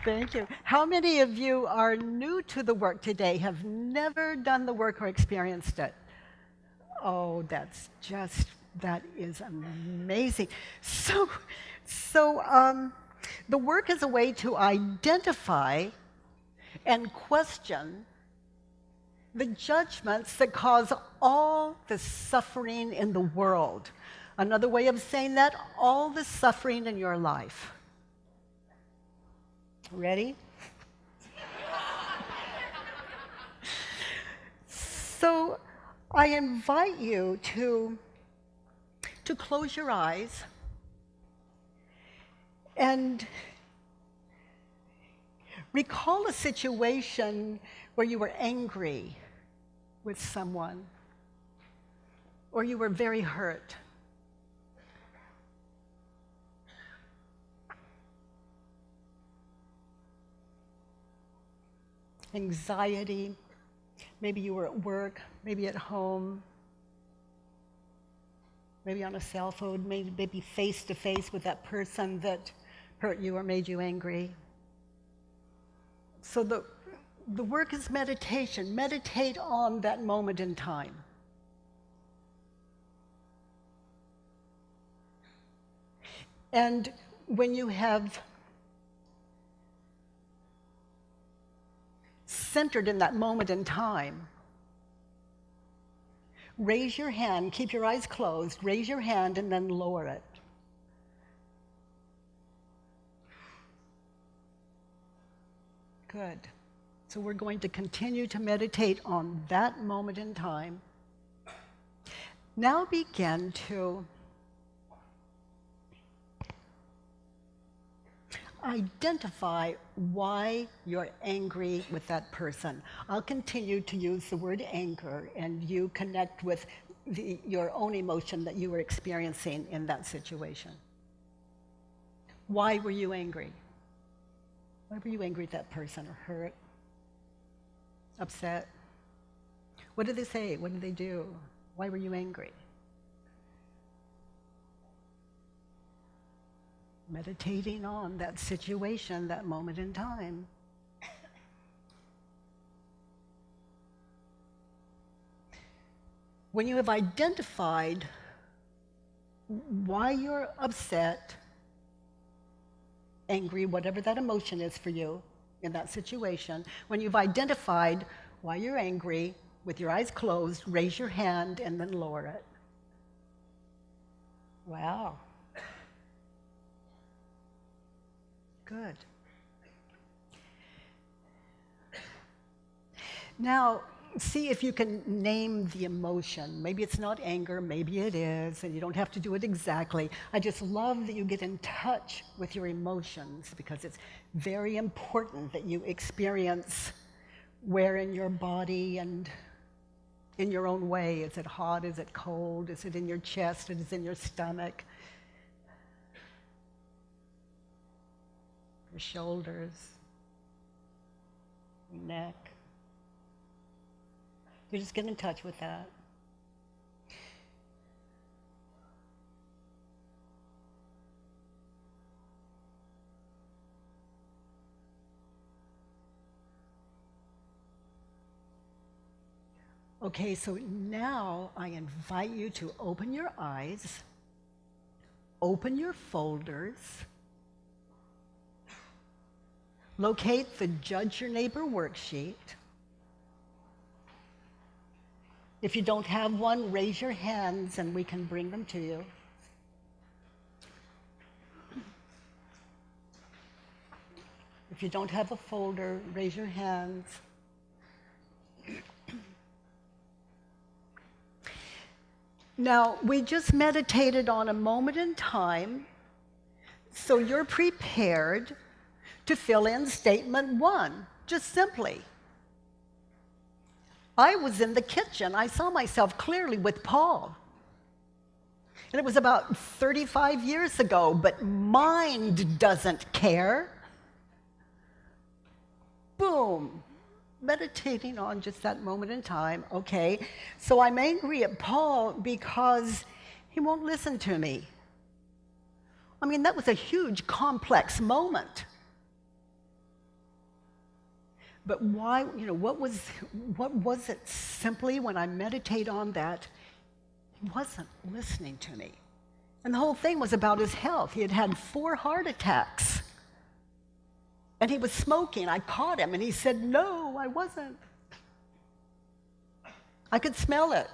Thank you. How many of you are new to the work today, have never done the work or experienced it? Oh, that is amazing. So, the work is a way to identify and question the judgments that cause all the suffering in the world. Another way of saying that, all the suffering in your life. Ready? So I invite you to close your eyes and recall a situation where you were angry with someone or you were very hurt. Anxiety, maybe you were at work, maybe at home, maybe on a cell phone, maybe face to face with that person that hurt you or made you angry. So the work is meditation. Meditate on that moment in time. And when you have centered in that moment in time, raise your hand, keep your eyes closed, raise your hand and then lower it. Good. So we're going to continue to meditate on that moment in time. Now begin to identify why you're angry with that person. I'll continue to use the word anger, and you connect with your own emotion that you were experiencing in that situation. Why were you angry? Why were you angry at that person, or hurt, upset? What did they say? What did they do? Why were you angry? Meditating on that situation, that moment in time. When you have identified why you're upset, angry, whatever that emotion is for you in that situation, when you've identified why you're angry, with your eyes closed, raise your hand and then lower it. Wow. Good. Now, see if you can name the emotion. Maybe it's not anger, maybe it is, and you don't have to do it exactly. I just love that you get in touch with your emotions, because it's very important that you experience where in your body and in your own way. Is it hot? Is it cold? Is it in your chest? Is it in your stomach? Your shoulders, your neck. You just get in touch with that. Okay, so now I invite you to open your eyes, open your folders, locate the Judge Your Neighbor worksheet. If you don't have one, raise your hands and we can bring them to you. If you don't have a folder, raise your hands. Now, we just meditated on a moment in time, so you're prepared to fill in statement one, just simply. I was in the kitchen. I saw myself clearly with Paul. And it was about 35 years ago, but mind doesn't care. Boom. Meditating on just that moment in time. Okay, so I'm angry at Paul because he won't listen to me. I mean, that was a huge, complex moment. But why, what was it simply when I meditate on that? He wasn't listening to me. And the whole thing was about his health. He had had 4 heart attacks. And he was smoking. I caught him, and he said, "No, I wasn't." I could smell it.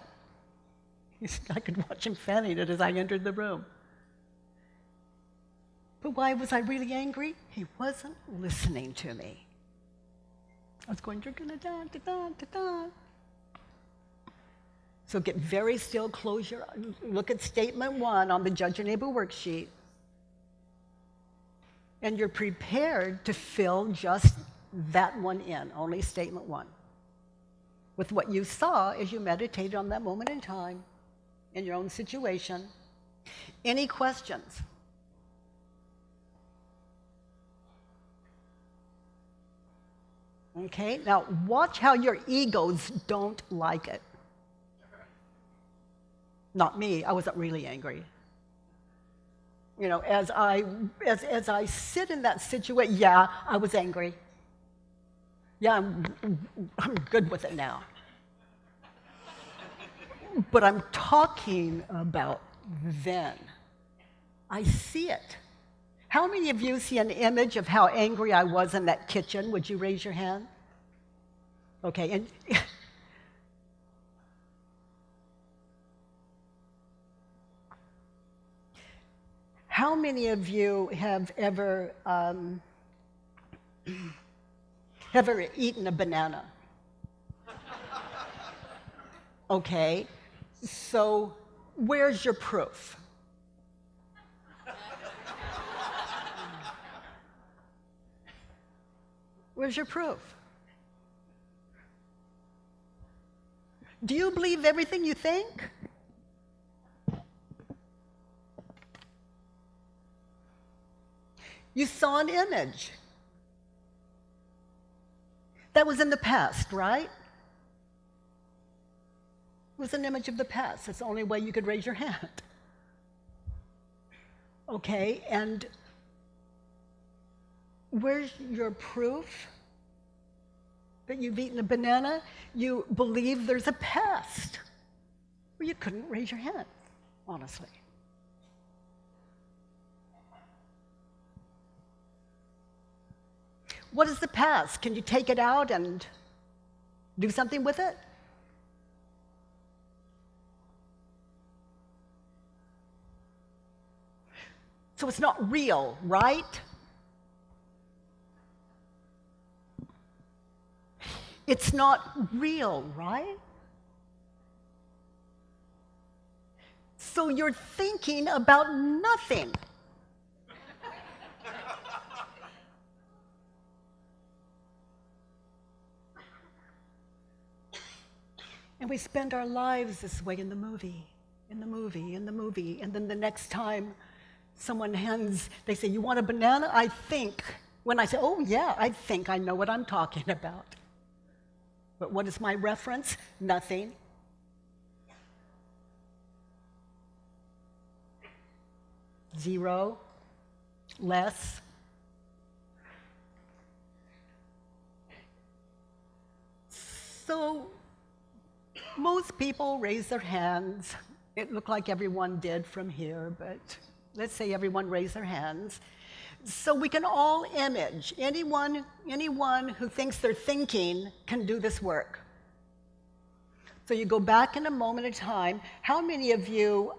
I could watch him fanning it as I entered the room. But why was I really angry? He wasn't listening to me. I was going, "You're gonna da da da da da." So get very still, close your eyes, look at statement 1 on the Judge Your Neighbor worksheet. And you're prepared to fill just that one in, only statement 1, with what you saw as you meditated on that moment in time, in your own situation. Any questions? Okay, now watch how your egos don't like it. Not me, I wasn't really angry. As I sit in that situation, yeah, I was angry. Yeah, I'm good with it now. But I'm talking about then. I see it. How many of you see an image of how angry I was in that kitchen? Would you raise your hand? Okay, and how many of you have ever eaten a banana? Okay, so where's your proof? Where's your proof? Do you believe everything you think? You saw an image. That was in the past, right? It was an image of the past. That's the only way you could raise your hand. Okay, and where's your proof that you've eaten a banana? You believe there's a past. Well, you couldn't raise your hand, honestly. What is the past? Can you take it out and do something with it? So it's not real, right? It's not real, right? So you're thinking about nothing. And we spend our lives this way in the movie, and then the next time someone they say, "You want a banana?" I think, when I say, "Oh yeah, I think I know what I'm talking about." But what is my reference? Nothing. Zero. Less. So most people raise their hands. It looked like everyone did from here, but let's say everyone raised their hands. So we can all image. Anyone who thinks they're thinking can do this work. So you go back in a moment of time. How many of you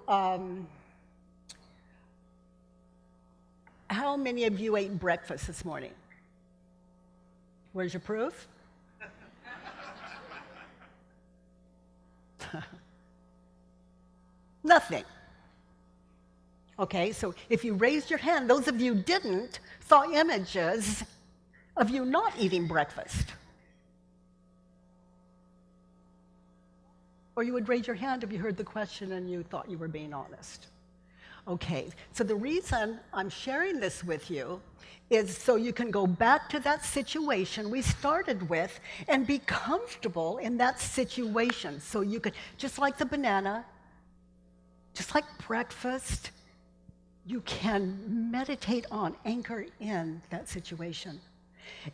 ate breakfast this morning? Where's your proof? Nothing. Okay, so if you raised your hand, those of you who didn't saw images of you not eating breakfast. Or you would raise your hand if you heard the question and you thought you were being honest. Okay, so the reason I'm sharing this with you is so you can go back to that situation we started with and be comfortable in that situation. So you could, just like the banana, just like breakfast, you can meditate on, anchor in that situation.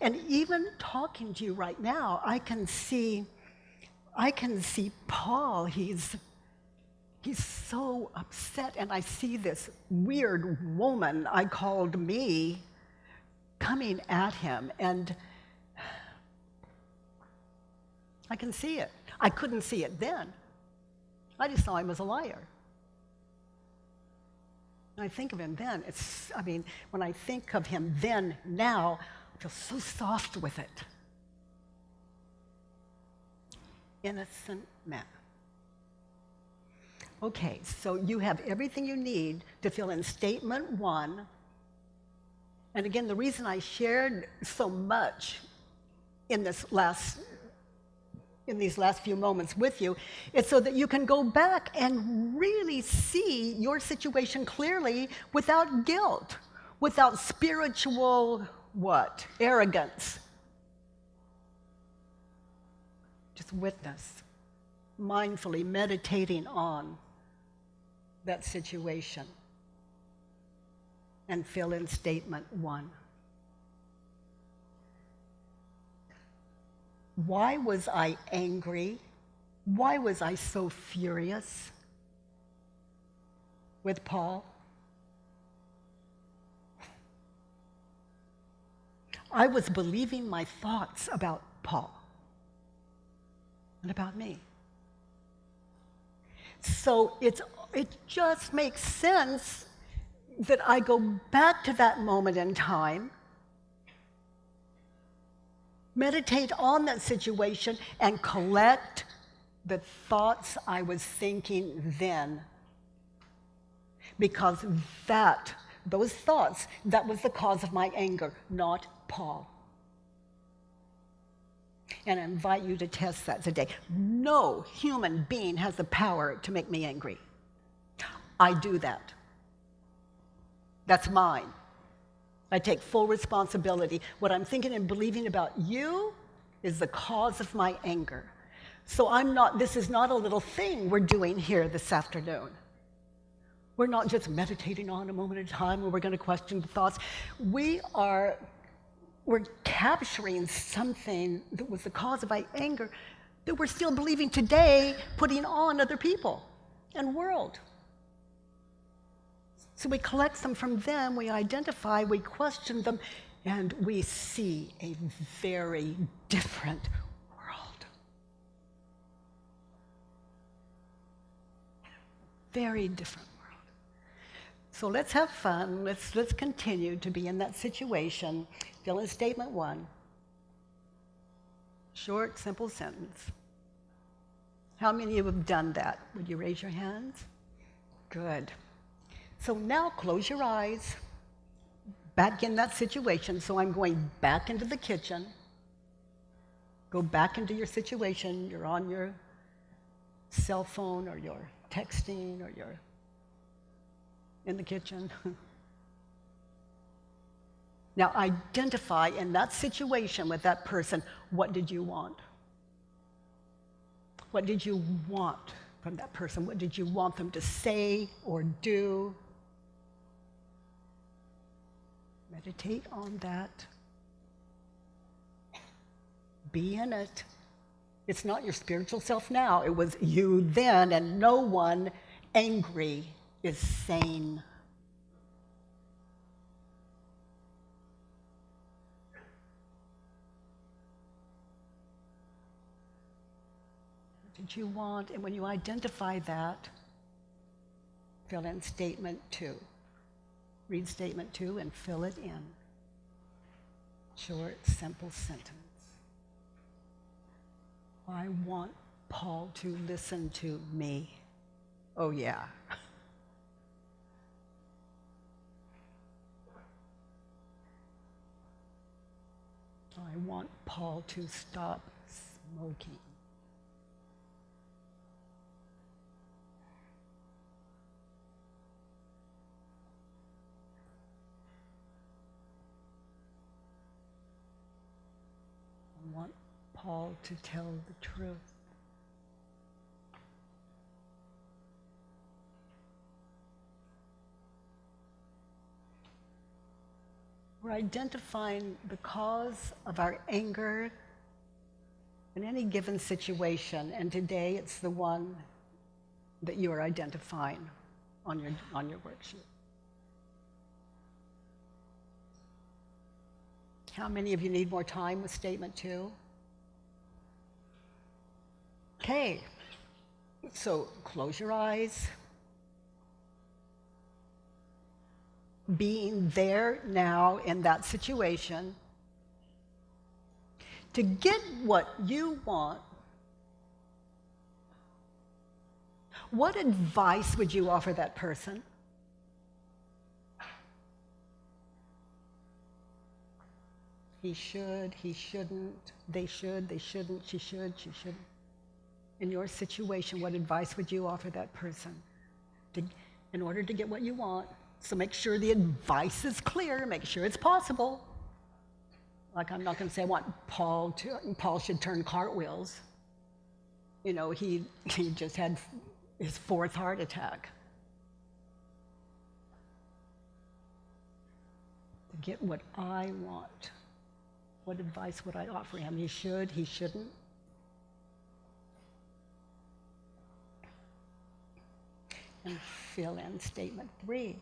And even talking to you right now, I can see Paul. He's so upset, and I see this weird woman I called me coming at him, and I can see it. I couldn't see it then. I just saw him as a liar. When I think of him then, when I think of him then, now, I feel so soft with it. Innocent man. Okay, so you have everything you need to fill in statement 1. And again, the reason I shared so much in these last few moments with you is so that you can go back and really see your situation clearly without guilt, without spiritual, arrogance. Just witness, mindfully meditating on that situation, and fill in statement 1. Why was I angry? Why was I so furious with Paul? I was believing my thoughts about Paul and about me. So it just makes sense that I go back to that moment in time, meditate on that situation, and collect the thoughts I was thinking then. Because those thoughts, that was the cause of my anger, not Paul. And I invite you to test that today. No human being has the power to make me angry. I do that. That's mine. I take full responsibility. What I'm thinking and believing about you is the cause of my anger. So this is not a little thing we're doing here this afternoon. We're not just meditating on a moment at a time where we're going to question the thoughts. We're capturing something that was the cause of my anger that we're still believing today, putting on other people and world. So we collect them from them, we identify, we question them, and we see a very different world. Very different world. So let's have fun. Let's continue to be in that situation. Fill in statement 1. Short, simple sentence. How many of you have done that? Would you raise your hands? Good. So now close your eyes, back in that situation. So I'm going back into the kitchen. Go back into your situation. You're on your cell phone, or you're texting, or you're in the kitchen. Now identify in that situation with that person, what did you want? What did you want from that person? What did you want them to say or do? Meditate on that. Be in it. It's not your spiritual self now. It was you then, and no one angry is sane. What did you want? And when you identify that, fill in statement 2. Read statement 2 and fill it in. Short, simple sentence. I want Paul to listen to me. Oh, yeah. I want Paul to stop smoking. I want Paul to tell the truth. We're identifying the cause of our anger in any given situation, and today it's the one that you are identifying on your worksheet. How many of you need more time with statement 2? Okay, so close your eyes. Being there now in that situation, to get what you want, what advice would you offer that person? He should, he shouldn't, they should, they shouldn't, she should, she shouldn't. In your situation, what advice would you offer that person in order to get what you want? So make sure the advice is clear, make sure it's possible. Like, I'm not going to say I want Paul should turn cartwheels. You know, he just had his 4th heart attack. To get what I want, what advice would I offer him? He should, he shouldn't. And fill in statement 3.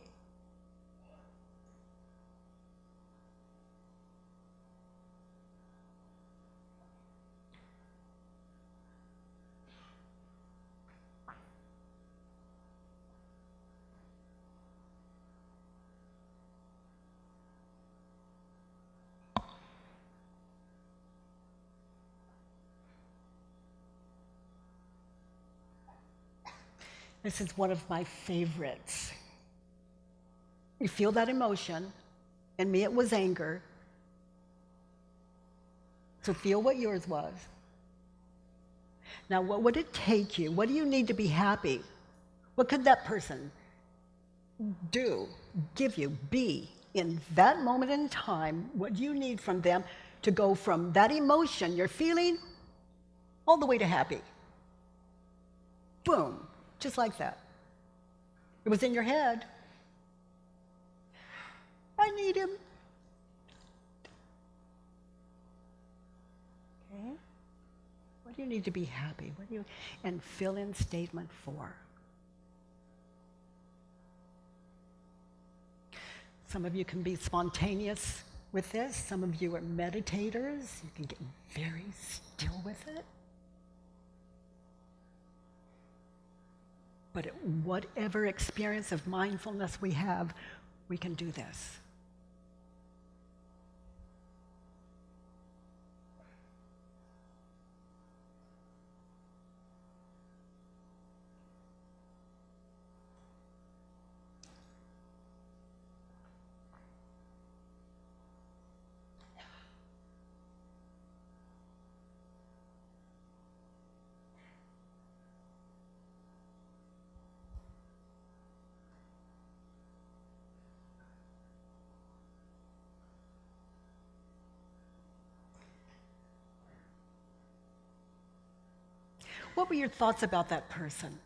This is one of my favorites. You feel that emotion. In me, it was anger. So feel what yours was. Now, what would it take you? What do you need to be happy? What could that person do, give you, be in that moment in time? What do you need from them to go from that emotion you're feeling all the way to happy? Boom. Just like that. It was in your head. I need him. Okay? What do you need to be happy? And fill in statement 4. Some of you can be spontaneous with this. Some of you are meditators. You can get very still with it. But at whatever experience of mindfulness we have, we can do this. What were your thoughts about that person?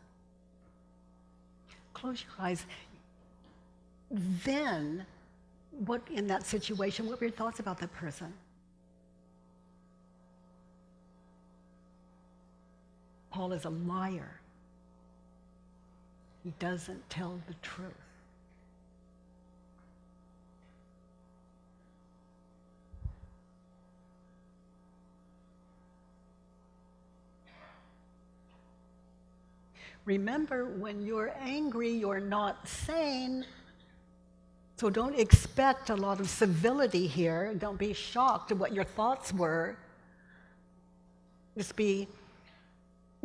Close your eyes. Then, what in that situation, what were your thoughts about that person? Paul is a liar. He doesn't tell the truth. Remember, when you're angry, you're not sane. So don't expect a lot of civility here. Don't be shocked at what your thoughts were. Just be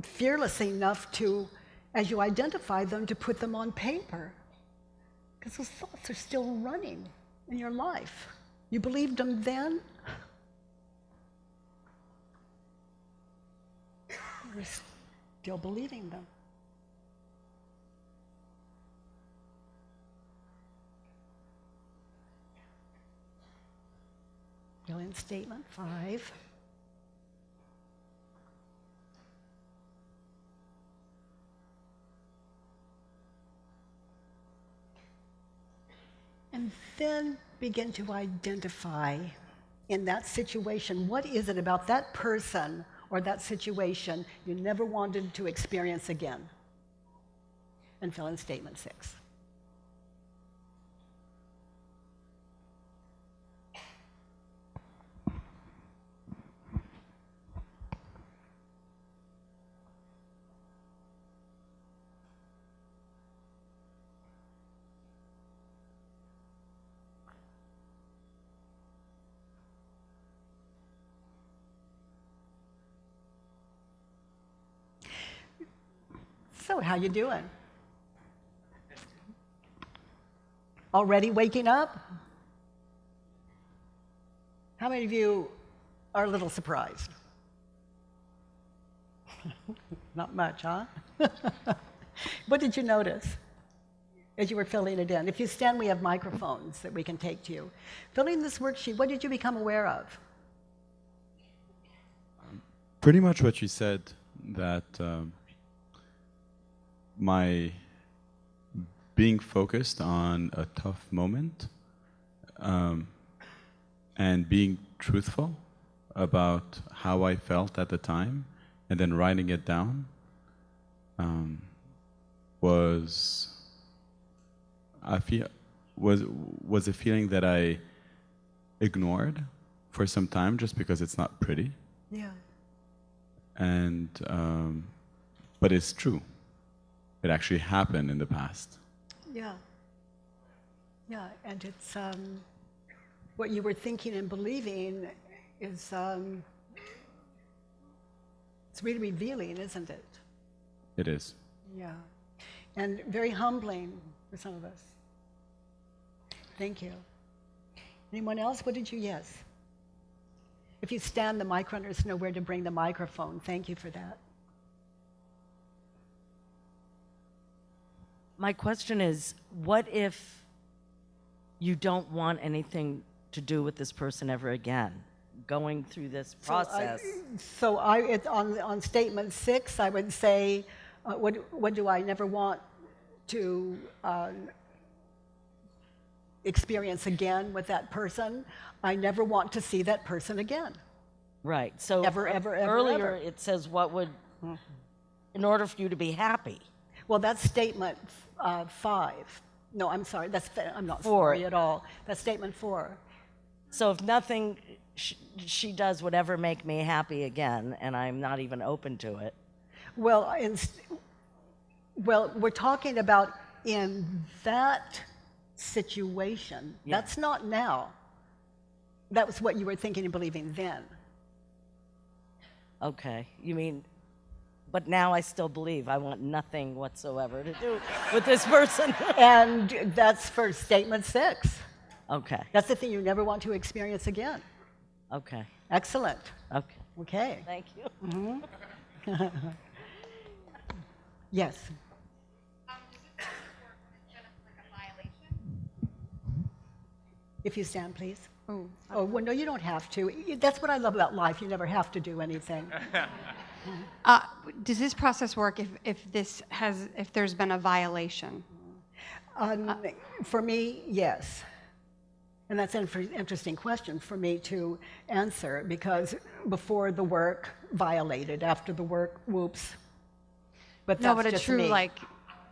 fearless enough to, as you identify them, to put them on paper. Because those thoughts are still running in your life. You believed them then. You're still believing them. Fill in statement 5. And And then begin to identify in that situation, what is it about that person or that situation you never wanted to experience again? And fill in statement 6. So, how you doing? Already waking up? How many of you are a little surprised? Not much, huh? What did you notice as you were filling it in? If you stand, we have microphones that we can take to you. Filling this worksheet, what did you become aware of? Pretty much what you said, that my being focused on a tough moment and being truthful about how I felt at the time and then writing it down was a feeling that I ignored for some time just because it's not pretty. Yeah. And but it's true. It actually happened in the past. Yeah. Yeah, and it's what you were thinking and believing is it's really revealing, isn't it? It is. Yeah. And very humbling for some of us. Thank you. Anyone else? What did you yes? If you stand, the mic runners know where to bring the microphone. Thank you for that. My question is, what if you don't want anything to do with this person ever again, going through this process? On statement 6, I would say, what do I never want to experience again with that person? I never want to see that person again. Right. So earlier it says what would, in order for you to be happy. Well, that's statement 5. No, I'm sorry. I'm not 4. Sorry at all. That's statement 4. So if nothing she does would ever make me happy again, and I'm not even open to it. Well, we're talking about in that situation. Yeah. That's not now. That was what you were thinking and believing then. Okay. You mean, but now I still believe I want nothing whatsoever to do with this person. And that's for statement 6. Okay. That's the thing you never want to experience again. Okay. Excellent. Okay. Okay. Thank you. Yes. If you stand, please. Oh, well, no, you don't have to. That's what I love about life. You never have to do anything. Does this process work if there's been a violation? For me, yes. And that's an interesting question for me to answer, because before the work, violated. After the work, whoops. But that's no, but a just true, me. like,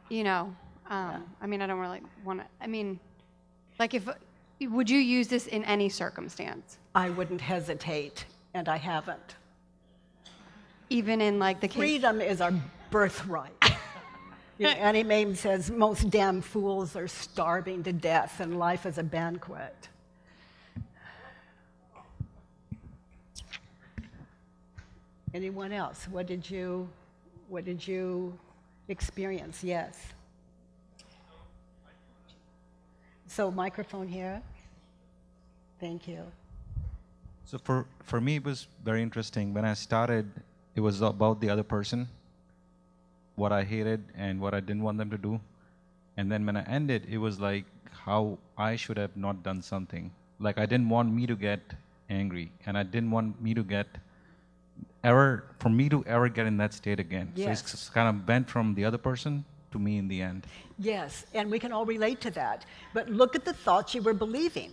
you know, I mean, I don't really want to, I mean, like would you use this in any circumstance? I wouldn't hesitate, and I haven't. Even in like the case... Freedom is our birthright. You know, Annie Mame says, most damn fools are starving to death, and life is a banquet. Anyone else? What did you experience? Yes. So microphone here. Thank you. So for me, it was very interesting. When I started, it was about the other person, what I hated and what I didn't want them to do. And then when I ended, it was like how I should have not done something. Like I didn't want me to get angry, and I didn't want me to get for me to ever get in that state again. Yes. So it's kind of bent from the other person to me in the end. Yes, and we can all relate to that. But look at the thoughts you were believing.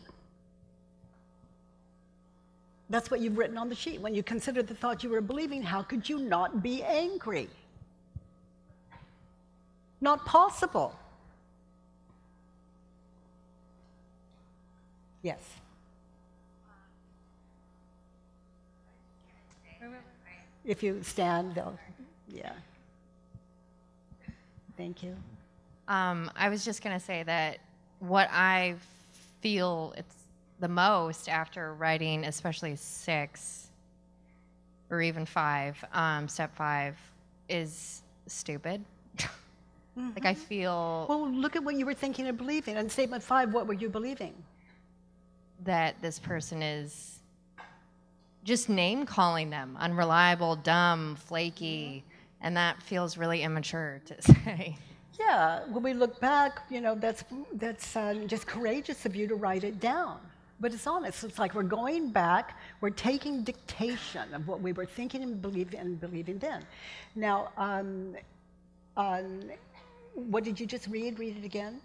That's what you've written on the sheet. When you consider the thoughts you were believing, how could you not be angry? Not possible. Yes. If you stand, they'll, yeah. Thank you. I was just going to say that what I feel it's the most after writing, especially 6 or even 5, step 5, is stupid. Like I feel Well, look at what you were thinking and believing. And statement 5, what were you believing? that this person is just name calling them unreliable, dumb, flaky, and that feels really immature to say. Yeah, when we look back, you know, that's just courageous of you to write it down. But it's honest. It's like we're going back, we're taking dictation of what we were thinking and believing then. Now, what did you just read? Read it again.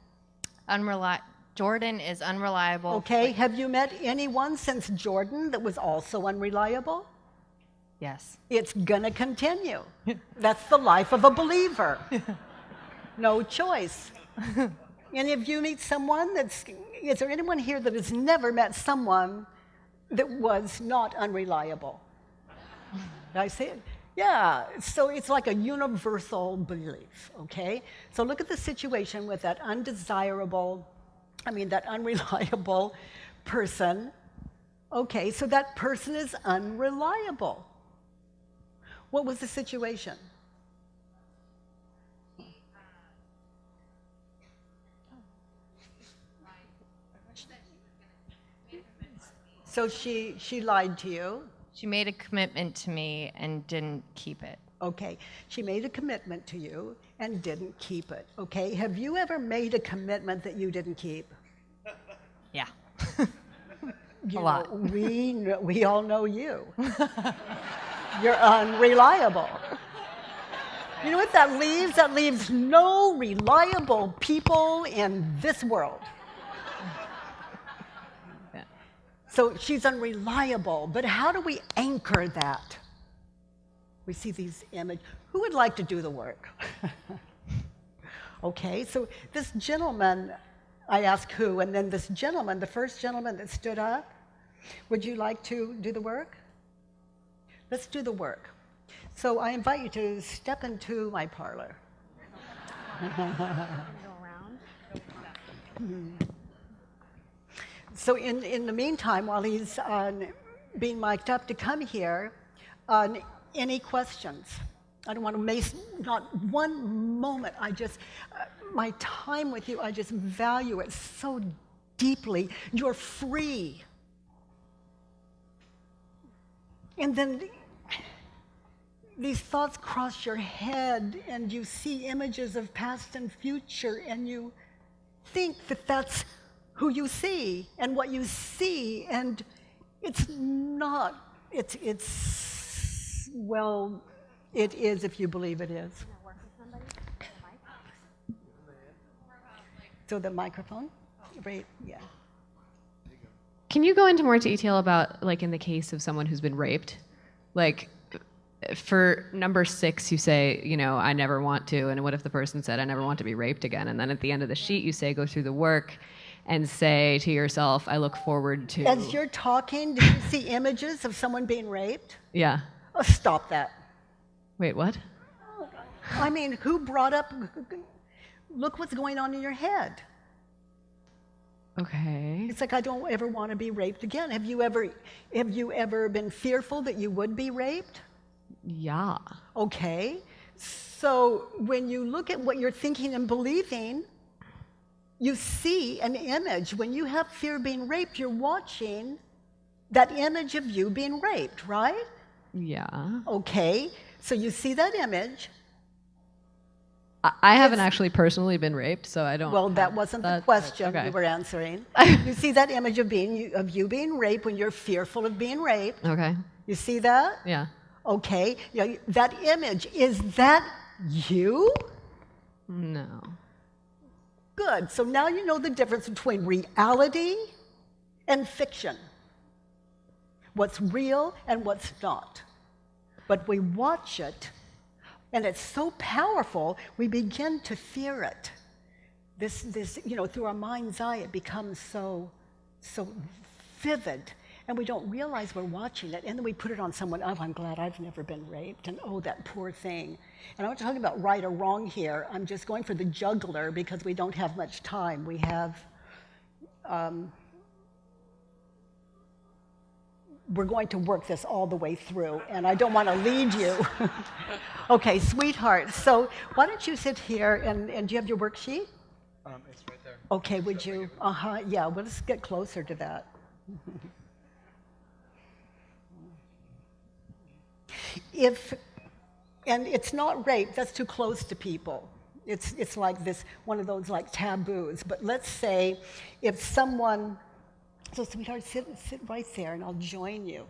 Jordan is unreliable. Okay, have you met anyone since Jordan that was also unreliable? Yes. It's gonna continue. That's the life of a believer. No choice. And if you meet someone is there anyone here that has never met someone that was not unreliable? Did I say it? Yeah, so it's like a universal belief, okay? So look at the situation with that that unreliable person. Okay, so that person is unreliable. What was the situation? So she lied to you. She made a commitment to me and didn't keep it. Okay, she made a commitment to you and didn't keep it. Okay, have you ever made a commitment that you didn't keep? Yeah. You A lot. know, we all know you. You're unreliable. You know what that leaves? That leaves no reliable people in this world. Yeah. So she's unreliable, but how do we anchor that? We see these images. Who would like to do the work? Okay, so this gentleman, I asked who, and then this gentleman, the first gentleman that stood up, would you like to do the work? Let's do the work. So I invite you to step into my parlor. So in the meantime, while he's being mic'd up to come here, any questions? I don't want to waste not one moment. I just, my time with you, I just value it so deeply. You're free. And then these thoughts cross your head, and you see images of past and future, and you think that that's who you see and what you see, and it's not. Well, it is if you believe it is. So the microphone? Right, yeah. Can you go into more detail about, like, in the case of someone who's been raped? Like, for number 6, you say, you know, I never want to, and what if the person said, I never want to be raped again? And then at the end of the sheet, you say, go through the work and say to yourself, I look forward to... As you're talking, do you see images of someone being raped? Yeah. Oh, stop that. Wait, what? I mean, who brought up... Look what's going on in your head. Okay. It's like, I don't ever want to be raped again. Have you ever been fearful that you would be raped? Yeah. Okay. So when you look at what you're thinking and believing, you see an image. When you have fear of being raped, you're watching that image of you being raped, right? Yeah. Okay. So you see that image. I haven't actually personally been raped, so I don't... Well, that wasn't the that- question okay. you were answering. You see that image of you being raped when you're fearful of being raped. Okay. You see that? Yeah. Okay. That image, is that you? No. Good. So now you know the difference between reality and fiction. What's real and what's not. But we watch it, and it's so powerful, we begin to fear it. This, you know, through our mind's eye, it becomes so vivid, and we don't realize we're watching it, and then we put it on someone. Oh, I'm glad I've never been raped, and oh, that poor thing. And I'm not talking about right or wrong here. I'm just going for the jugular because we don't have much time. We have, we're going to work this all the way through, and I don't want to lead you. Okay, sweetheart, so why don't you sit here, and do you have your worksheet? It's right there. Okay, would you? Yeah, well, let's get closer to that. And it's not rape, that's too close to people. It's like this, one of those like taboos. But let's say if someone, so sweetheart, sit right there and I'll join you.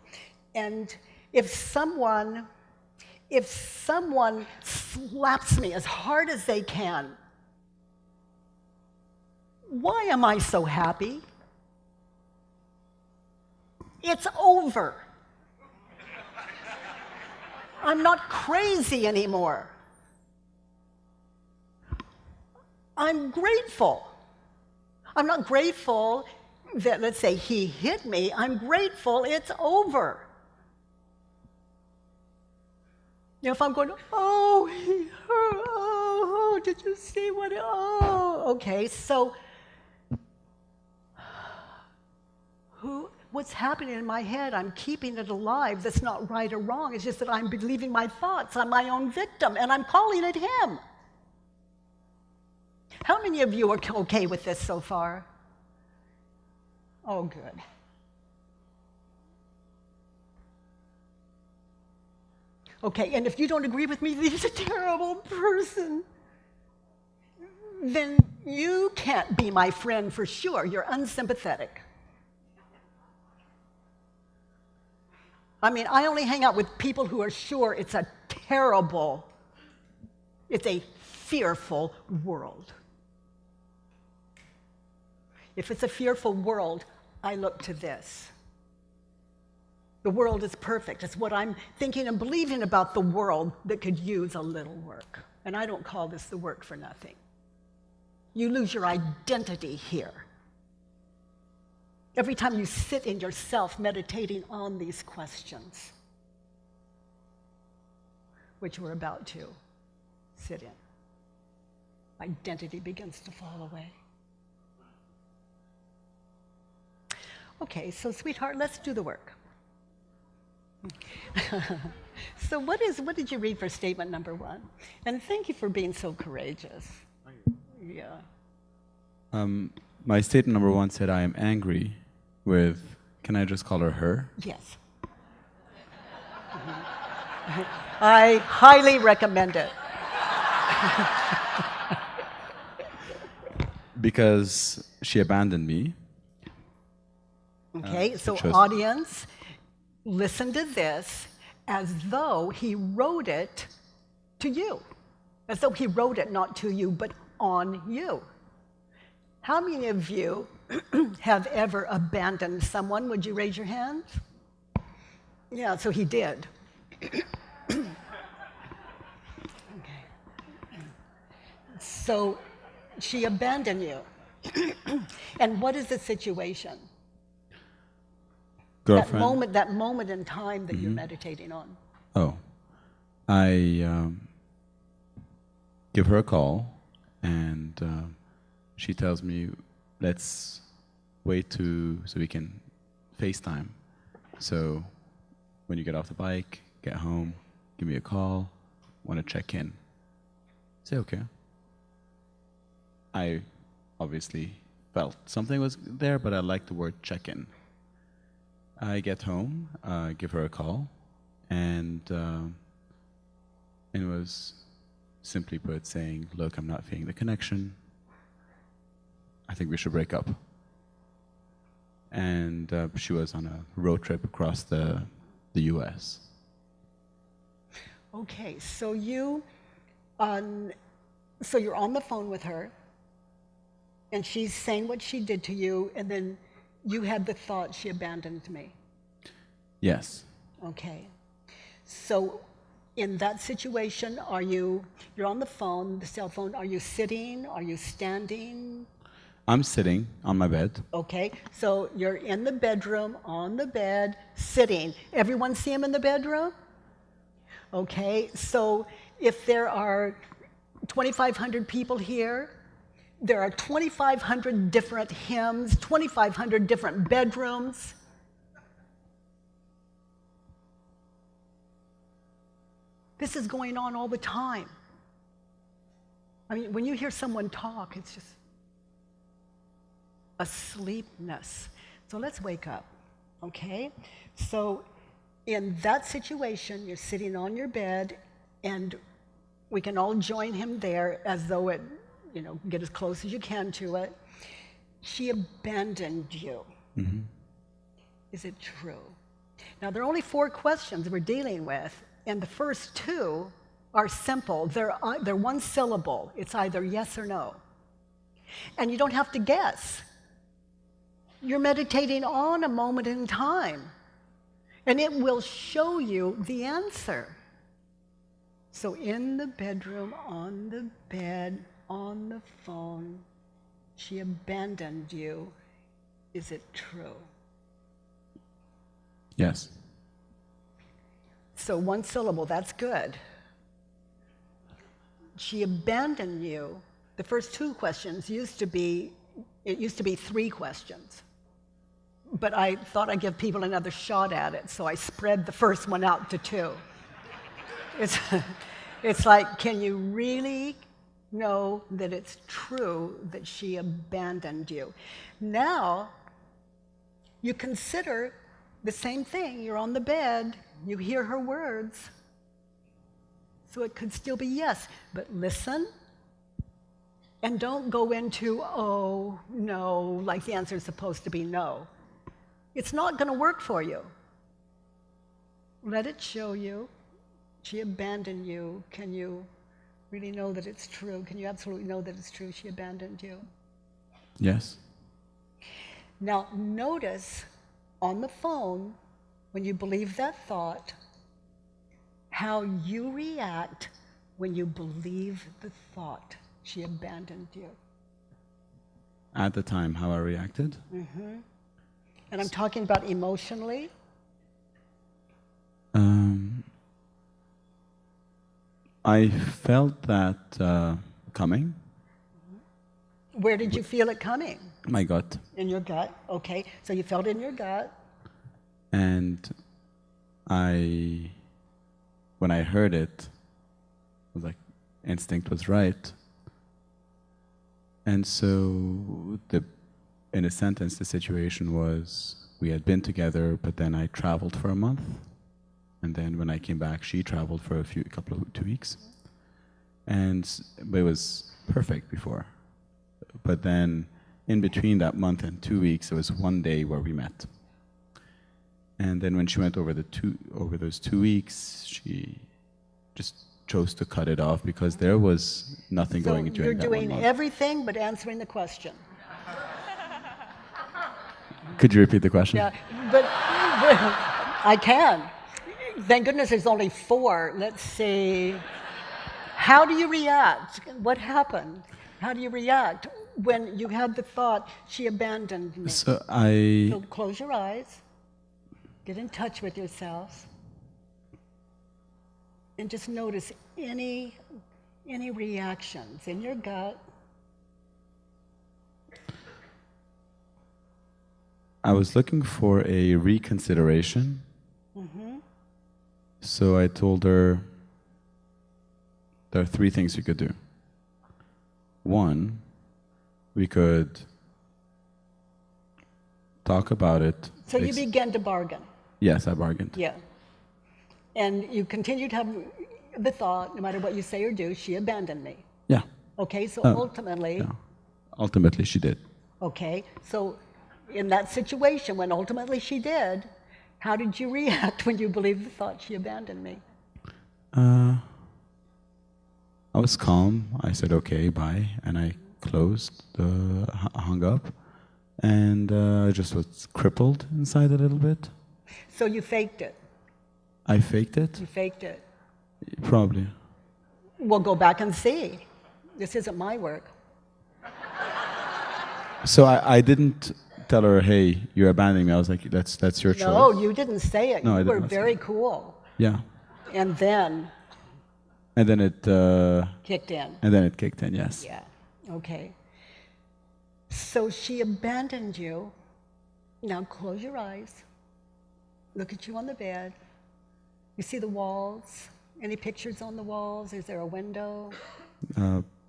And if someone slaps me as hard as they can, why am I so happy? It's over. I'm not crazy anymore. I'm grateful. I'm not grateful that, let's say, he hit me. I'm grateful it's over. You know, if I'm going, oh, he hurt, oh, did you see what, oh, okay, so what's happening in my head? I'm keeping it alive. That's not right or wrong. It's just that I'm believing my thoughts. I'm my own victim, and I'm calling it him. How many of you are okay with this so far? Oh, good. Okay, and if you don't agree with me, he's a terrible person, then you can't be my friend for sure. You're unsympathetic. I mean, I only hang out with people who are sure it's a fearful world. If it's a fearful world, I look to this. The world is perfect. It's what I'm thinking and believing about the world that could use a little work. And I don't call this the work for nothing. You lose your identity here. Every time you sit in yourself meditating on these questions, which we're about to sit in, identity begins to fall away. Okay, so sweetheart, let's do the work. So what did you read for statement number 1? And thank you for being so courageous. Yeah. My statement number 1 said, I am angry with, can I just call her her? Yes. I highly recommend it. Because she abandoned me. Okay, so chose- audience, listen to this as though he wrote it to you. As though he wrote it not to you, but on you. How many of you have ever abandoned someone? Would you raise your hand? Yeah, so he did. Okay. So she abandoned you. And what is the situation? Girlfriend. That moment in time that you're meditating on. Oh. I give her a call, and she tells me, let's wait so we can FaceTime. So when you get off the bike, get home, give me a call, want to check in. Say, okay. I obviously felt something was there, but I like the word check-in. I get home, give her a call, and it was simply put saying, look, I'm not feeling the connection. I think we should break up. And she was on a road trip across the US. Okay, so you So you're on the phone with her, and she's saying what she did to you, and then you had the thought, she abandoned me. Yes. Okay. So in that situation, you're on the phone, the cell phone, are you sitting? Are you standing? I'm sitting on my bed. Okay, so you're in the bedroom, on the bed, sitting. Everyone see him in the bedroom? Okay, so if there are 2,500 people here, there are 2,500 different hymns, 2,500 different bedrooms. This is going on all the time. I mean, when you hear someone talk, it's just asleepness. So let's wake up, okay? So in that situation, you're sitting on your bed, and we can all join him there as though it, get as close as you can to it. She abandoned you. Mm-hmm. Is it true? Now, there are only 4 questions we're dealing with, and the first 2 are simple. They're one syllable. It's either yes or no. And you don't have to guess. You're meditating on a moment in time, and it will show you the answer. So in the bedroom, on the bed, on the phone, she abandoned you. Is it true? Yes. So one syllable, that's good. She abandoned you. The first 2 questions used to be 3 questions. But I thought I'd give people another shot at it, so I spread the first one out to 2. It's like, can you really know that it's true that she abandoned you? Now, you consider the same thing. You're on the bed, you hear her words. So it could still be yes, but listen. And don't go into, oh, no, like the answer is supposed to be no. It's not going to work for you. Let it show you. She abandoned you. Can you really know that it's true? Can you absolutely know that it's true she abandoned you? Yes. Now, notice on the phone, when you believe that thought, how you react when you believe the thought. She abandoned you. At the time, how I reacted? Mm-hmm. And I'm talking about emotionally. I felt that coming. Where did you feel it coming? My gut. In your gut. Okay. So you felt it in your gut. And when I heard it, I was like, instinct was right. And so, in a sentence, the situation was, we had been together, but then I traveled for a month. And then when I came back, she traveled for 2 weeks. But it was perfect before. But then, in between that month and 2 weeks, there was one day where we met. And then when she went over those 2 weeks, she just chose to cut it off because there was nothing going into it. You're doing everything but answering the question. Could you repeat the question? Yeah, but I can. Thank goodness there's only 4. Let's see. How do you react? What happened? How do you react when you had the thought, she abandoned me? So Close your eyes. Get in touch with yourself. And just notice any reactions in your gut. I was looking for a reconsideration. Mm-hmm. So I told her there are 3 things we could do. 1, we could talk about it. So you began to bargain. Yes, I bargained. Yeah. And you continue to have the thought, no matter what you say or do, she abandoned me. Yeah. Okay, so ultimately... Yeah. Ultimately, she did. Okay, so in that situation, when ultimately she did, how did you react when you believed the thought she abandoned me? I was calm. I said, okay, bye. And I hung up. And I just was crippled inside a little bit. So you faked it. I faked it? You faked it. Probably. We'll go back and see. This isn't my work. So I didn't tell her, hey, you're abandoning me. I was like, that's your choice. No, you didn't say it. No, I You did were not say very it. cool. Yeah. And then And then it kicked in. kicked in, yes. Yeah. Okay. So she abandoned you. Now close your eyes. Look at you on the bed. You see the walls? Any pictures on the walls? Is there a window?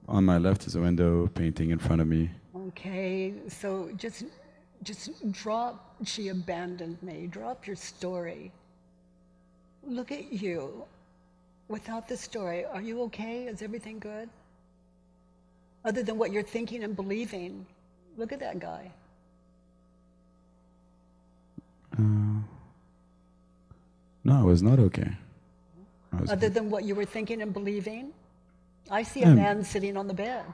On my left is a window, painting in front of me. Okay, so just drop, she abandoned me. Drop your story. Look at you. Without the story, are you okay? Is everything good? Other than what you're thinking and believing, look at that guy. No, I was not okay. Other than what you were thinking and believing, I see a man sitting on the bed.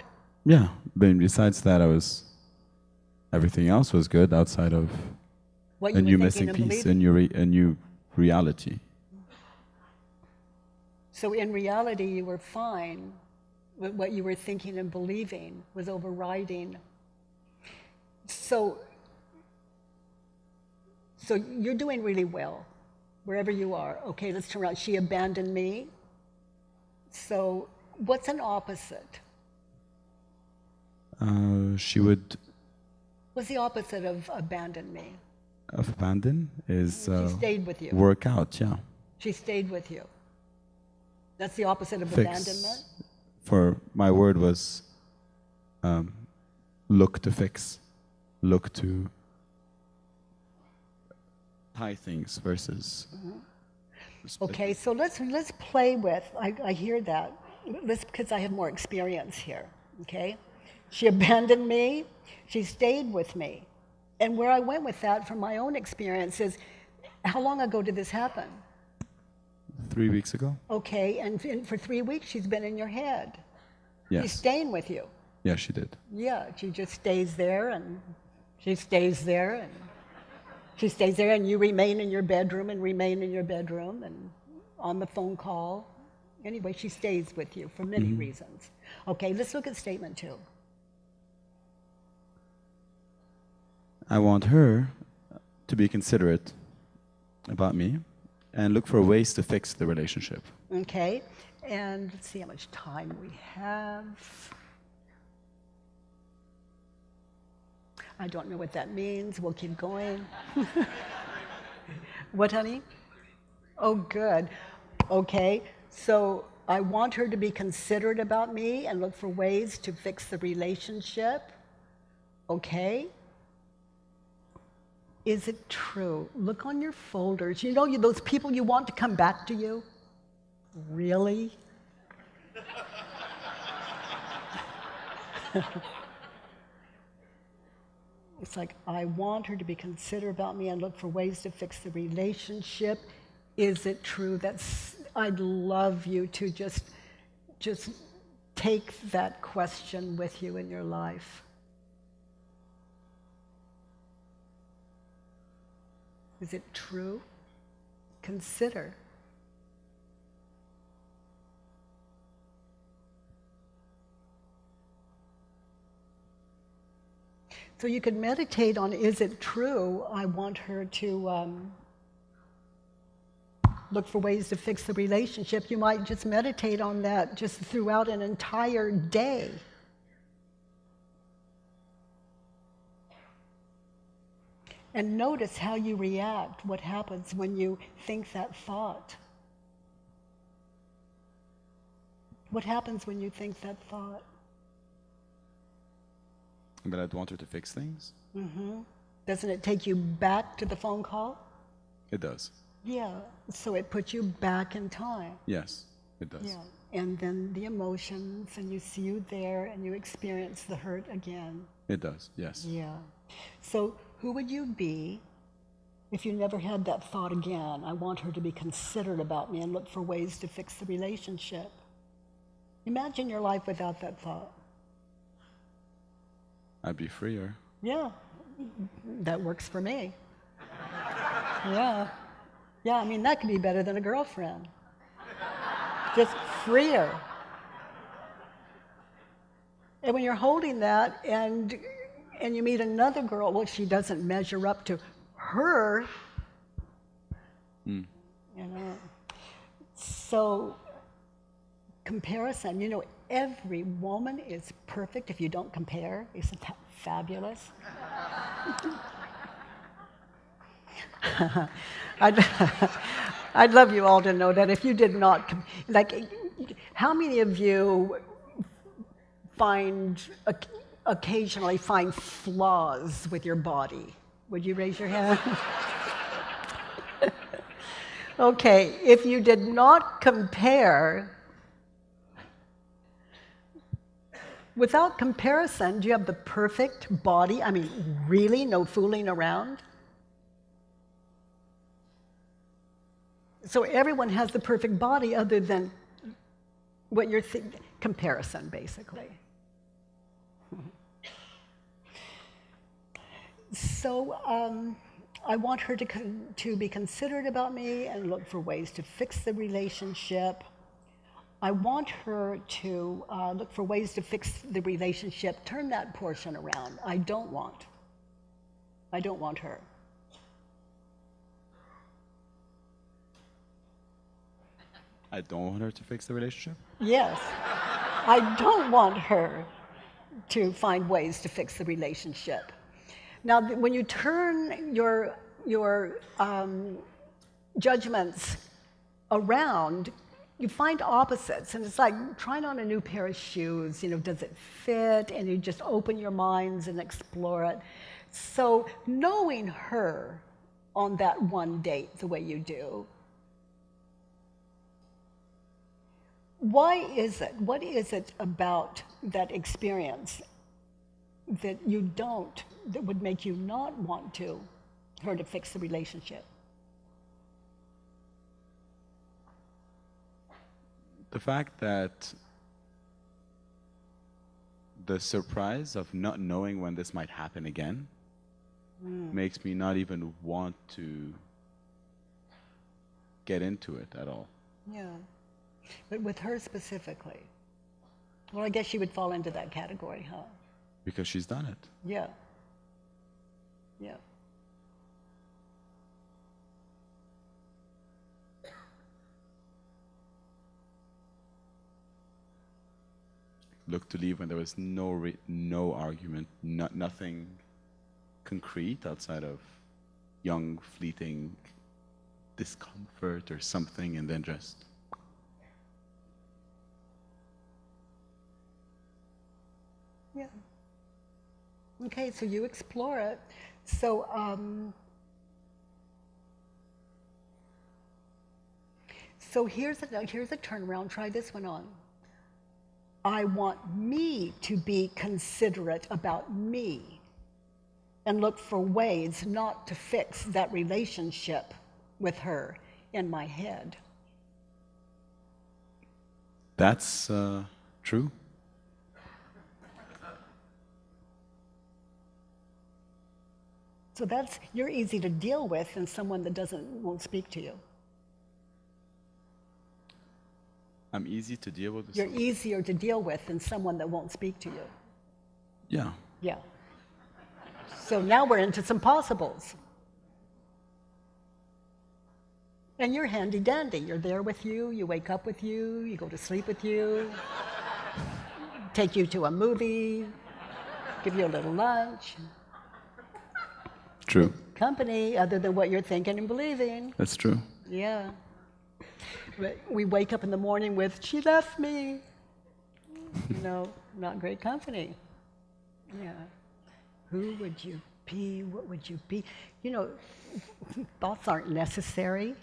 Yeah, but besides that, everything else was good outside of What you a were new thinking missing and piece, believing. a new reality. So in reality, you were fine. But what you were thinking and believing was overriding. So you're doing really well, wherever you are. Okay, let's turn around. She abandoned me. So what's an opposite? She would What's the opposite of abandon me? abandon is She stayed with you. work out, yeah. She stayed with you. That's the opposite of Fix. abandonment? For my word was look to fix, look to tie things versus. Okay, so let's play with, I hear that, because I have more experience here, okay? She abandoned me, she stayed with me. And where I went with that from my own experience is, how long ago did this happen? 3 weeks ago? Okay, and for 3 weeks she's been in your head. Yes. She's staying with you. Yeah, she did. Yeah, she just stays there and she stays there and she stays there and you remain in your bedroom and remain in your bedroom and on the phone call. Anyway, she stays with you for many reasons. Okay, let's look at statement 2. I want her to be considerate about me and look for ways to fix the relationship. Okay, and let's see how much time we have. I don't know what that means. We'll keep going. What, honey? Oh, good. Okay, so I want her to be considerate about me and look for ways to fix the relationship. Okay. Is it true? Look on your folders. You know those people you want to come back to you? Really? It's like, I want her to be considerate about me and look for ways to fix the relationship. Is it true? I'd love you to just take that question with you in your life. Is it true? Consider. So you could meditate on, is it true? I want her to look for ways to fix the relationship. You might just meditate on that just throughout an entire day. And notice how you react, what happens when you think that thought. What happens when you think that thought? But I'd want her to fix things? Doesn't it take you back to the phone call? It does. Yeah, so it puts you back in time. Yes, it does. Yeah, and then the emotions, and you see you there, and you experience the hurt again. It does, yes. Yeah. So who would you be if you never had that thought again? I want her to be considerate about me and look for ways to fix the relationship. Imagine your life without that thought. I'd be freer. Yeah, that works for me. Yeah. Yeah, I mean, that could be better than a girlfriend. Just freer. And when you're holding that and you meet another girl, well, she doesn't measure up to her, you know. So, comparison, you know, every woman is perfect if you don't compare. Isn't that fabulous? I'd love you all to know that if you did not, like, how many of you occasionally find flaws with your body? Would you raise your hand? Okay, if you did not compare, without comparison, do you have the perfect body? I mean, really, no fooling around? So everyone has the perfect body other than what you're thinking, comparison, basically. So I want her to be considerate about me and look for ways to fix the relationship. I want her to look for ways to fix the relationship, turn that portion around. I don't want her. I don't want her to fix the relationship? Yes. I don't want her to find ways to fix the relationship. Now, when you turn your judgments around, you find opposites, and it's like trying on a new pair of shoes. You know, does it fit? And you just open your minds and explore it. So knowing her on that one date the way you do, why is it? What is it about that experience that that would make you not want her to fix the relationship? The fact that the surprise of not knowing when this might happen again makes me not even want to get into it at all. Yeah. But with her specifically, well, I guess she would fall into that category, huh? Because she's done it. Yeah. Yeah. Looked to leave when there was no argument, nothing concrete outside of young, fleeting discomfort or something, and then just... Yeah. Okay, so you explore it. So, here's a turnaround. Try this one on. I want me to be considerate about me and look for ways not to fix that relationship with her in my head. That's true. So you're easy to deal with than someone that won't speak to you. I'm easy to deal with. You're easier to deal with than someone that won't speak to you. Yeah. Yeah. So now we're into some possibles. And you're handy dandy. You're there with you, you wake up with you, you go to sleep with you, take you to a movie, give you a little lunch. True. Company other than what you're thinking and believing. That's true. Yeah. We wake up in the morning with, she left me. Not great company. Yeah. Who would you be? What would you be? Thoughts aren't necessary.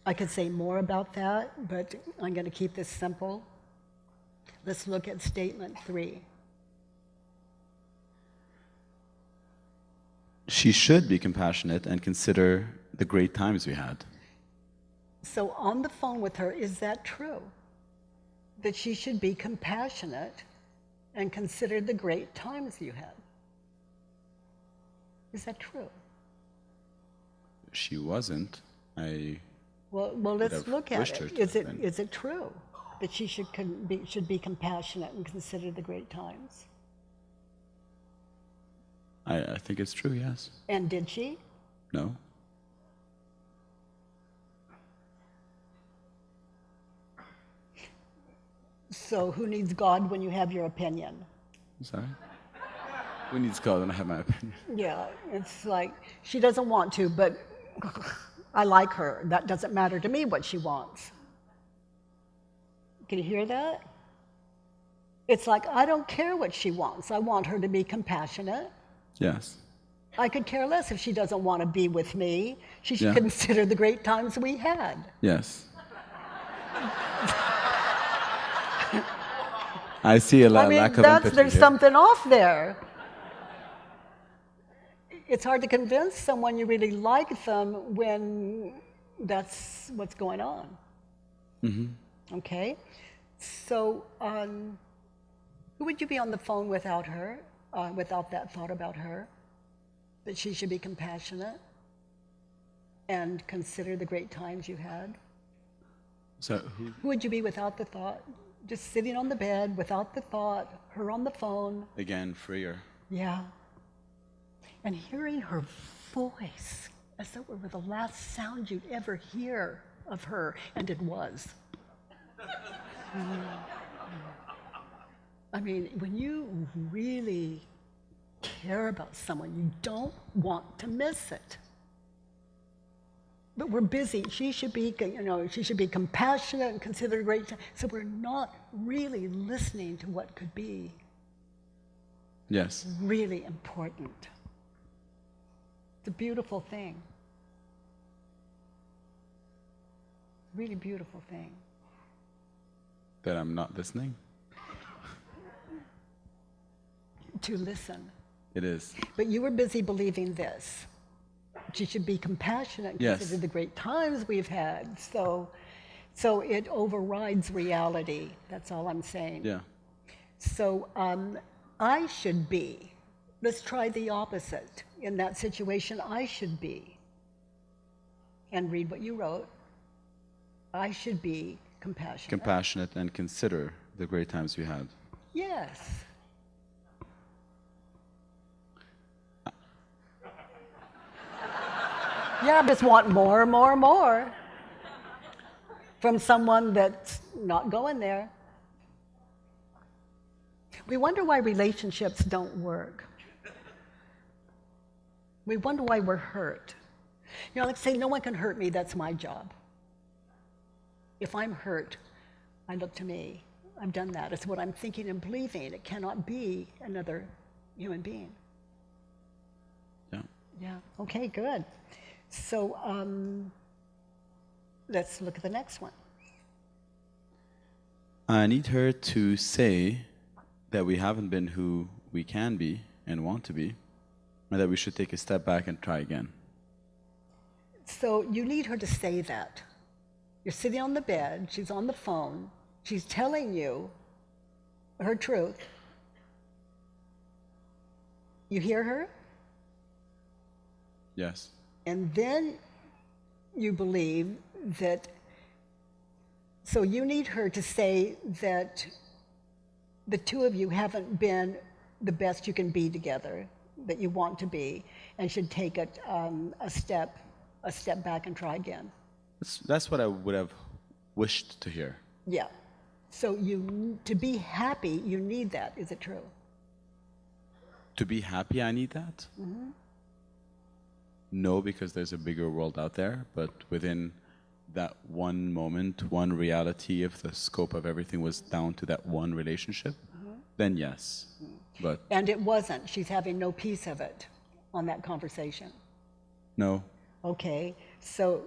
I could say more about that, but I'm going to keep this simple. Let's look at statement 3. she should be compassionate and consider the great times we had. So on the phone with her, is that true? That she should be compassionate and consider the great times you had? Is that true? She wasn't. Well, let's have look at wished her it. to Is have it been. is it true that she should be compassionate and consider the great times? I think it's true, yes. And did she? No? So who needs God when you have your opinion? I'm sorry? Who needs God and I have my opinion? Yeah, it's like she doesn't want to, but I like her. That doesn't matter to me what she wants. Can you hear that? It's like, I don't care what she wants. I want her to be compassionate. Yes. I could care less if she doesn't want to be with me. She should Yeah. consider the great times we had. Yes. I see a I mean, lack of empathy there's here. something off there. It's hard to convince someone you really like them when that's what's going on. Mm-hmm. Okay? So, who would you be on the phone without her, without that thought about her? That she should be compassionate and consider the great times you had? So Who would you be without the thought? Just sitting on the bed without the thought, her on the phone. again, freer. Yeah. And hearing her voice as though it were the last sound you'd ever hear of her, and it was. I mean, when you really care about someone, you don't want to miss it. But we're busy. She should be, she should be compassionate and consider great. So we're not really listening to what could be Yes. really important. It's a beautiful thing. Really beautiful thing. That I'm not listening? To listen. It is. But you were busy believing this. She should be compassionate and Yes. consider the great times we've had. So it overrides reality. That's all I'm saying. Yeah. So I should be. Let's try the opposite. In that situation, I should be. And read what you wrote. I should be compassionate. Compassionate and consider the great times we had. Yes. Yeah, I just want more, more, more from someone that's not going there. We wonder why relationships don't work. We wonder why we're hurt. Like say, no one can hurt me, that's my job. If I'm hurt, I look to me. I've done that. It's what I'm thinking and believing. It cannot be another human being. Yeah. Yeah, okay, good. So let's look at the next one. I need her to say that we haven't been who we can be and want to be, and that we should take a step back and try again. So you need her to say that. You're sitting on the bed, she's on the phone, she's telling you her truth. You hear her? Yes. And then you believe that, so you need her to say that the two of you haven't been the best you can be together, that you want to be, and should take a step back and try again. That's what I would have wished to hear. Yeah. So to be happy, you need that. Is it true? To be happy, I need that? Mm-hmm. No, because there's a bigger world out there, but within that one moment, one reality, if the scope of everything was down to that one relationship, then yes. But And it wasn't. She's having no piece of it on that conversation. no, Okay. So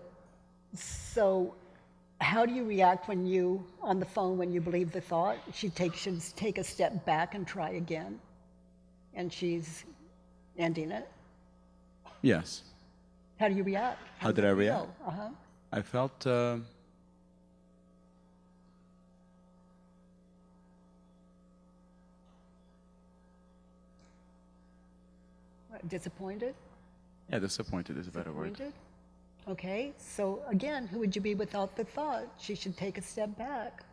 how do you react when you, on the phone, when you believe the thought? Should take a step back and try again, and she's ending it. Yes. How do you react? How did I react? Uh-huh. I felt Disappointed? yeah, disappointed is a better word. Disappointed? Okay, so again, who would you be without the thought she should take a step back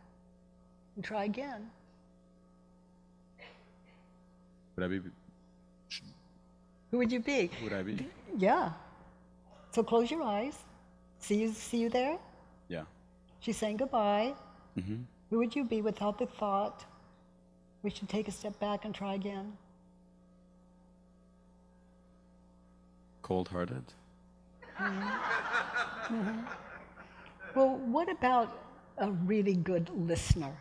and try again? Would I be? Who would you be? Who would I be? Yeah. So close your eyes. See you there? Yeah. She's saying goodbye. Mm-hmm. Who would you be without the thought we should take a step back and try again? Cold-hearted. Well, what about a really good listener?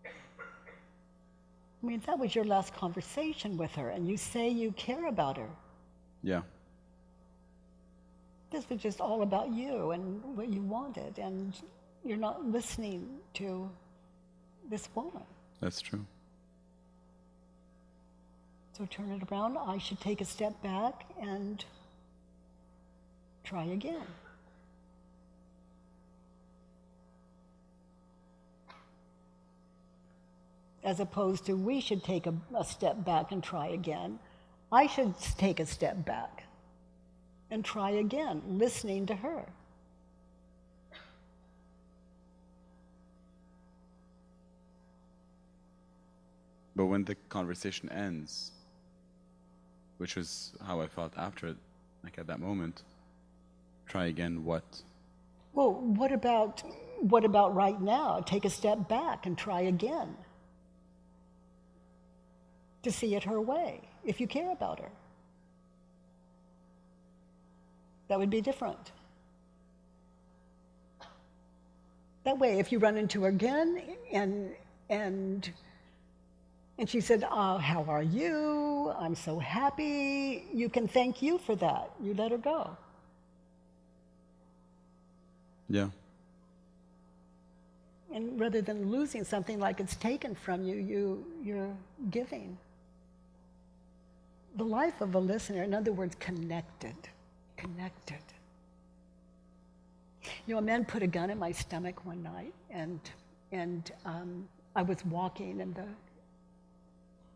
I mean, that was your last conversation with her, and you say you care about her. Yeah. This was just all about you and what you wanted, and you're not listening to this woman. That's true. So turn it around. I should take a step back and try again. As opposed to we should take a step back and try again. I should take a step back and try again, listening to her. But when the conversation ends, which was how I felt after it, like at that moment, try again what? Well, what about right now? Take a step back and try again. To see it her way, if you care about her. That would be different. That way, if you run into her again and she said, "Oh, how are you? I'm so happy," you can thank you for that. You let her go. Yeah. And rather than losing something like it's taken from you, you're giving. The life of a listener, in other words, connected. You know, a man put a gun in my stomach one night, and I was walking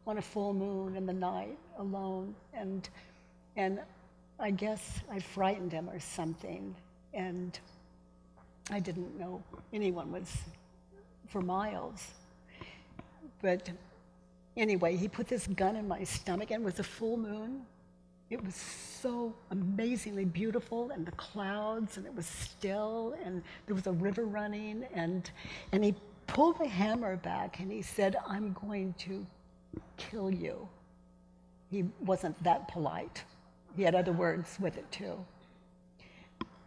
on a full moon in the night alone, and I guess I frightened him or something, and I didn't know anyone was for miles. But anyway, he put this gun in my stomach, and it was a full moon. It was so amazingly beautiful, and the clouds, and it was still, and there was a river running, and he pulled the hammer back, and he said, "I'm going to kill you." He wasn't that polite. He had other words with it, too.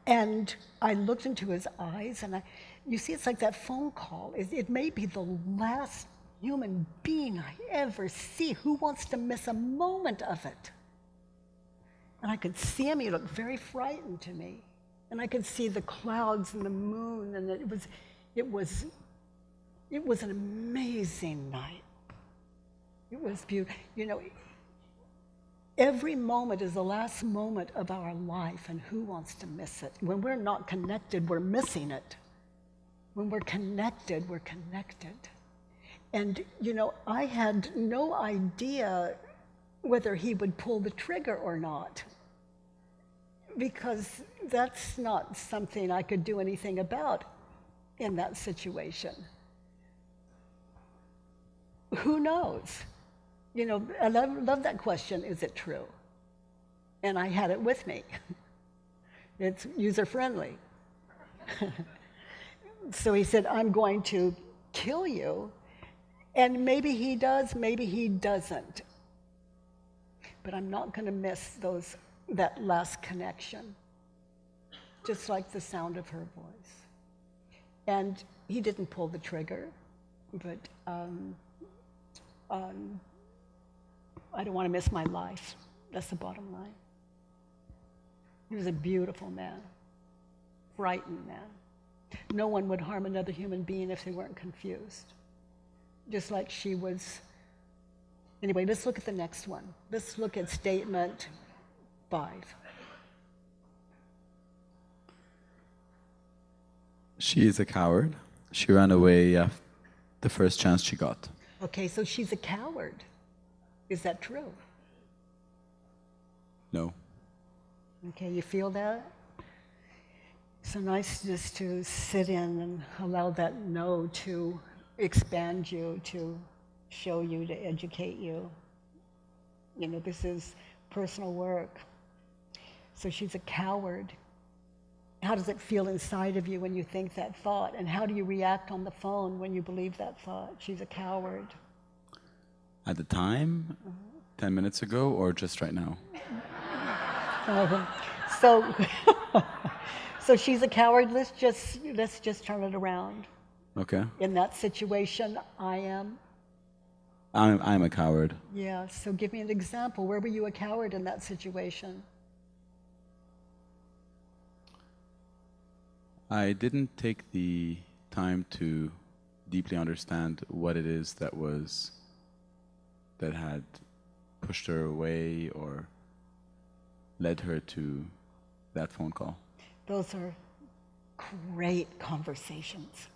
And I looked into his eyes, and you see, it's like that phone call. It may be the last human being I ever see. Who wants to miss a moment of it? And I could see him. He looked very frightened to me. And I could see the clouds and the moon, and it was an amazing night. It was beautiful. You know, every moment is the last moment of our life, and who wants to miss it? When we're not connected, we're missing it. When we're connected, we're connected. And, you know, I had no idea whether he would pull the trigger or not, because that's not something I could do anything about in that situation. Who knows? You know, I love that question, is it true? And I had it with me. It's user-friendly. So he said, "I'm going to kill you." And maybe he does, maybe he doesn't. But I'm not going to miss that last connection, just like the sound of her voice. And he didn't pull the trigger, but I don't want to miss my life. That's the bottom line. He was a beautiful man, frightened man. No one would harm another human being if they weren't confused, just like she was. Anyway, let's look at the next one. Let's look at statement 5. She is a coward. She ran away the first chance she got. Okay, so she's a coward. Is that true? No. Okay, you feel that? So nice just to sit in and allow that no to expand you, to show you, to educate you. You know, this is personal work. So she's a coward. How does it feel inside of you when you think that thought? And how do you react on the phone when you believe that thought? She's a coward. At the time, 10 minutes ago, or just right now? So, so she's a coward. Let's just turn it around. Okay. In that situation, I am. I'm a coward. Yeah. So give me an example. Where were you a coward in that situation? I didn't take the time to deeply understand what it is that had pushed her away or led her to that phone call. Those are great conversations.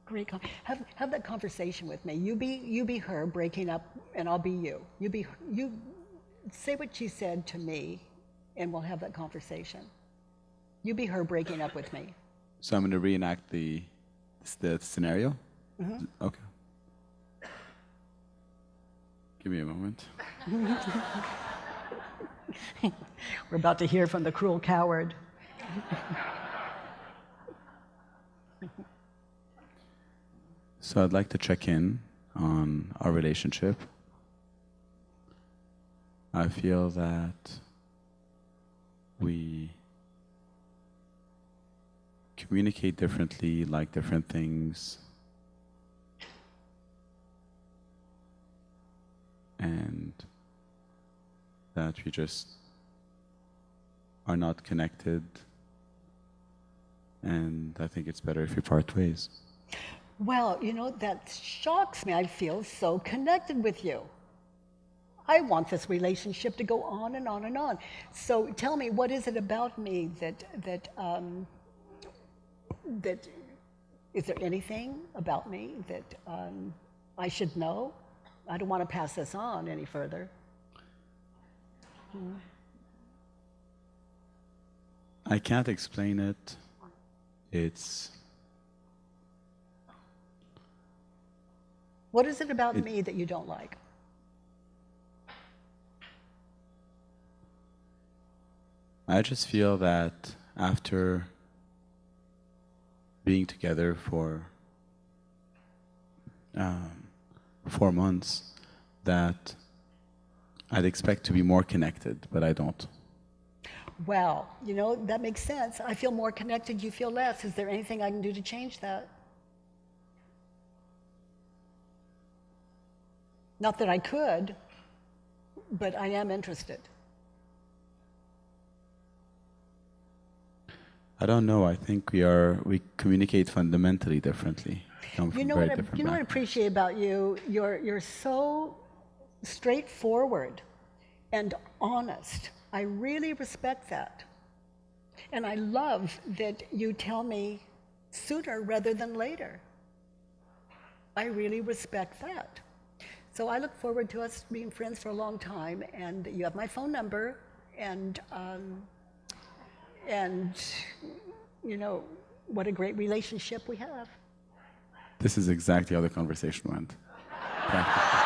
Great. Have that conversation with me. You be her breaking up, and I'll be you. You say what she said to me, and we'll have that conversation. You be her breaking up with me. So I'm going to reenact the scenario? Mm-hmm. Okay. Give me a moment. We're about to hear from the cruel coward. So I'd like to check in on our relationship. I feel that we communicate differently, like different things, and that we just are not connected, and I think it's better if we part ways. Well, you know, that shocks me. I feel so connected with you. I want this relationship to go on and on and on. So tell me, what is it about me that is there anything about me that I should know? I don't want to pass this on any further. I can't explain it. It's... What is it about me that you don't like? I just feel that after being together for 4 months, that I'd expect to be more connected, but I don't. Well, you know, that makes sense. I feel more connected, you feel less. Is there anything I can do to change that? Not that I could, but I am interested. I don't know. I think we communicate fundamentally differently. Come from You know very what I different backgrounds. appreciate about you? You're so straightforward and honest. I really respect that. And I love that you tell me sooner rather than later. I really respect that. So I look forward to us being friends for a long time, and you have my phone number, and you know, what a great relationship we have. This is exactly how the conversation went. Practically.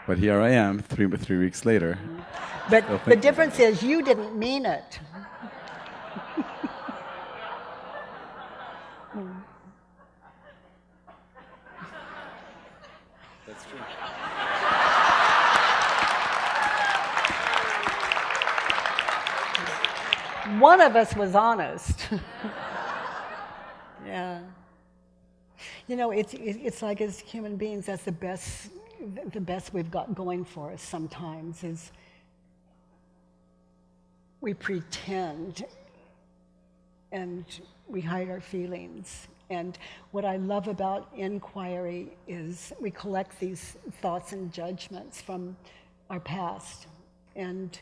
But here I am, 3 weeks later. But the difference is you didn't mean it. That's true. One of us was honest. Yeah. You know, it's like as human beings, that's the best we've got going for us sometimes is we pretend and we hide our feelings And what I love about inquiry is we collect these thoughts and judgments from our past. And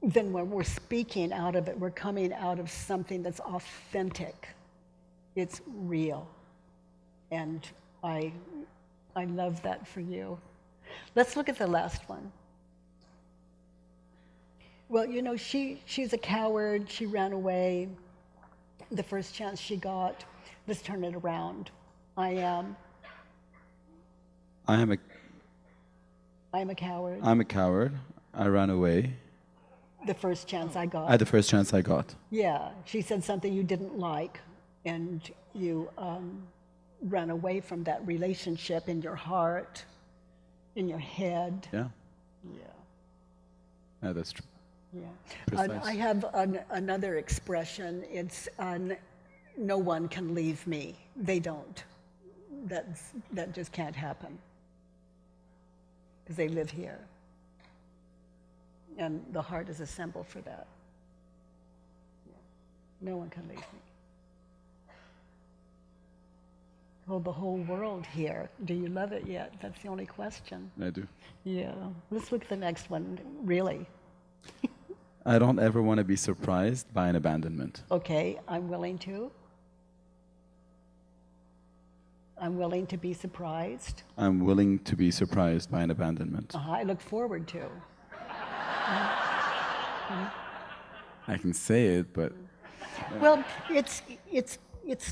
then when we're speaking out of it, we're coming out of something that's authentic. It's real. And I love that for you. Let's look at the last one. Well, you know, she's a coward. She ran away the first chance she got. Let's turn it around. I am a coward. I'm a coward. I ran away The first chance I got. at the first chance I got. Yeah, she said something you didn't like, and you ran away from that relationship in your heart, in your head. Yeah. Yeah. Yeah, that's true. Yeah. Precise. I have another expression. It's no one can leave me. They don't. That just can't happen because they live here. And the heart is a symbol for that. Yeah. No one can leave me. Hold the whole world here. Do you love it yet? That's the only question. I do. Yeah. Let's look at the next one, really. I don't ever want to be surprised by an abandonment. Okay, I'm willing to. I'm willing to be surprised. I'm willing to be surprised by an abandonment. I look forward to. I can say it, but Well, it's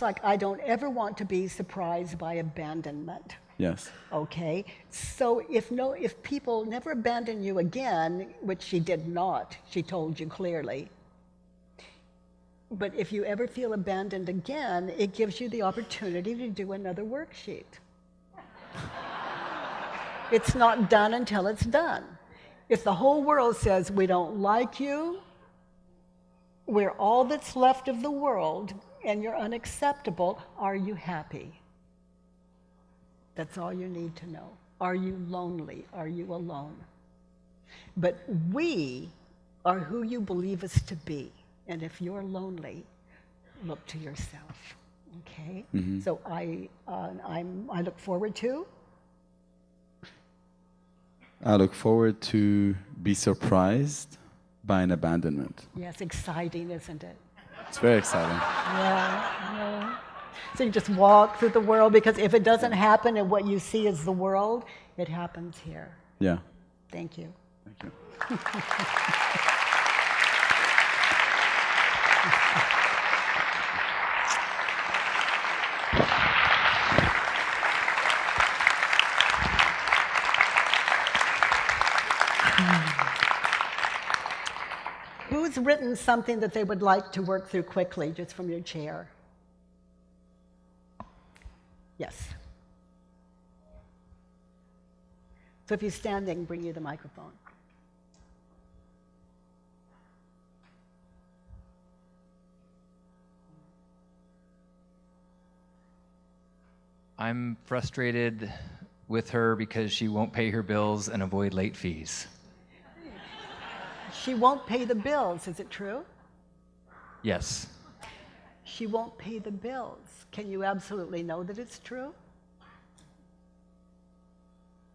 like I don't ever want to be surprised by abandonment. yes. Okay, so if people never abandon you again, which she did not, she told you clearly. But if you ever feel abandoned again, it gives you the opportunity to do another worksheet. It's not done until it's done. If the whole world says we don't like you, we're all that's left of the world, and you're unacceptable, are you happy? That's all you need to know. Are you lonely? Are you alone? But we are who you believe us to be. And if you're lonely, look to yourself. Okay? So I look forward to. I look forward to be surprised by an abandonment. Yes, exciting, isn't it? It's very exciting. Yeah. So you just walk through the world, because if it doesn't happen and what you see is the world, it happens here. Yeah. Thank you. Thank you. Who's written something that they would like to work through quickly, just from your chair? Yes. So if you stand, they can bring you the microphone. I'm frustrated with her because she won't pay her bills and avoid late fees. She won't pay the bills, is it true? Yes. She won't pay the bills. Can you absolutely know that it's true?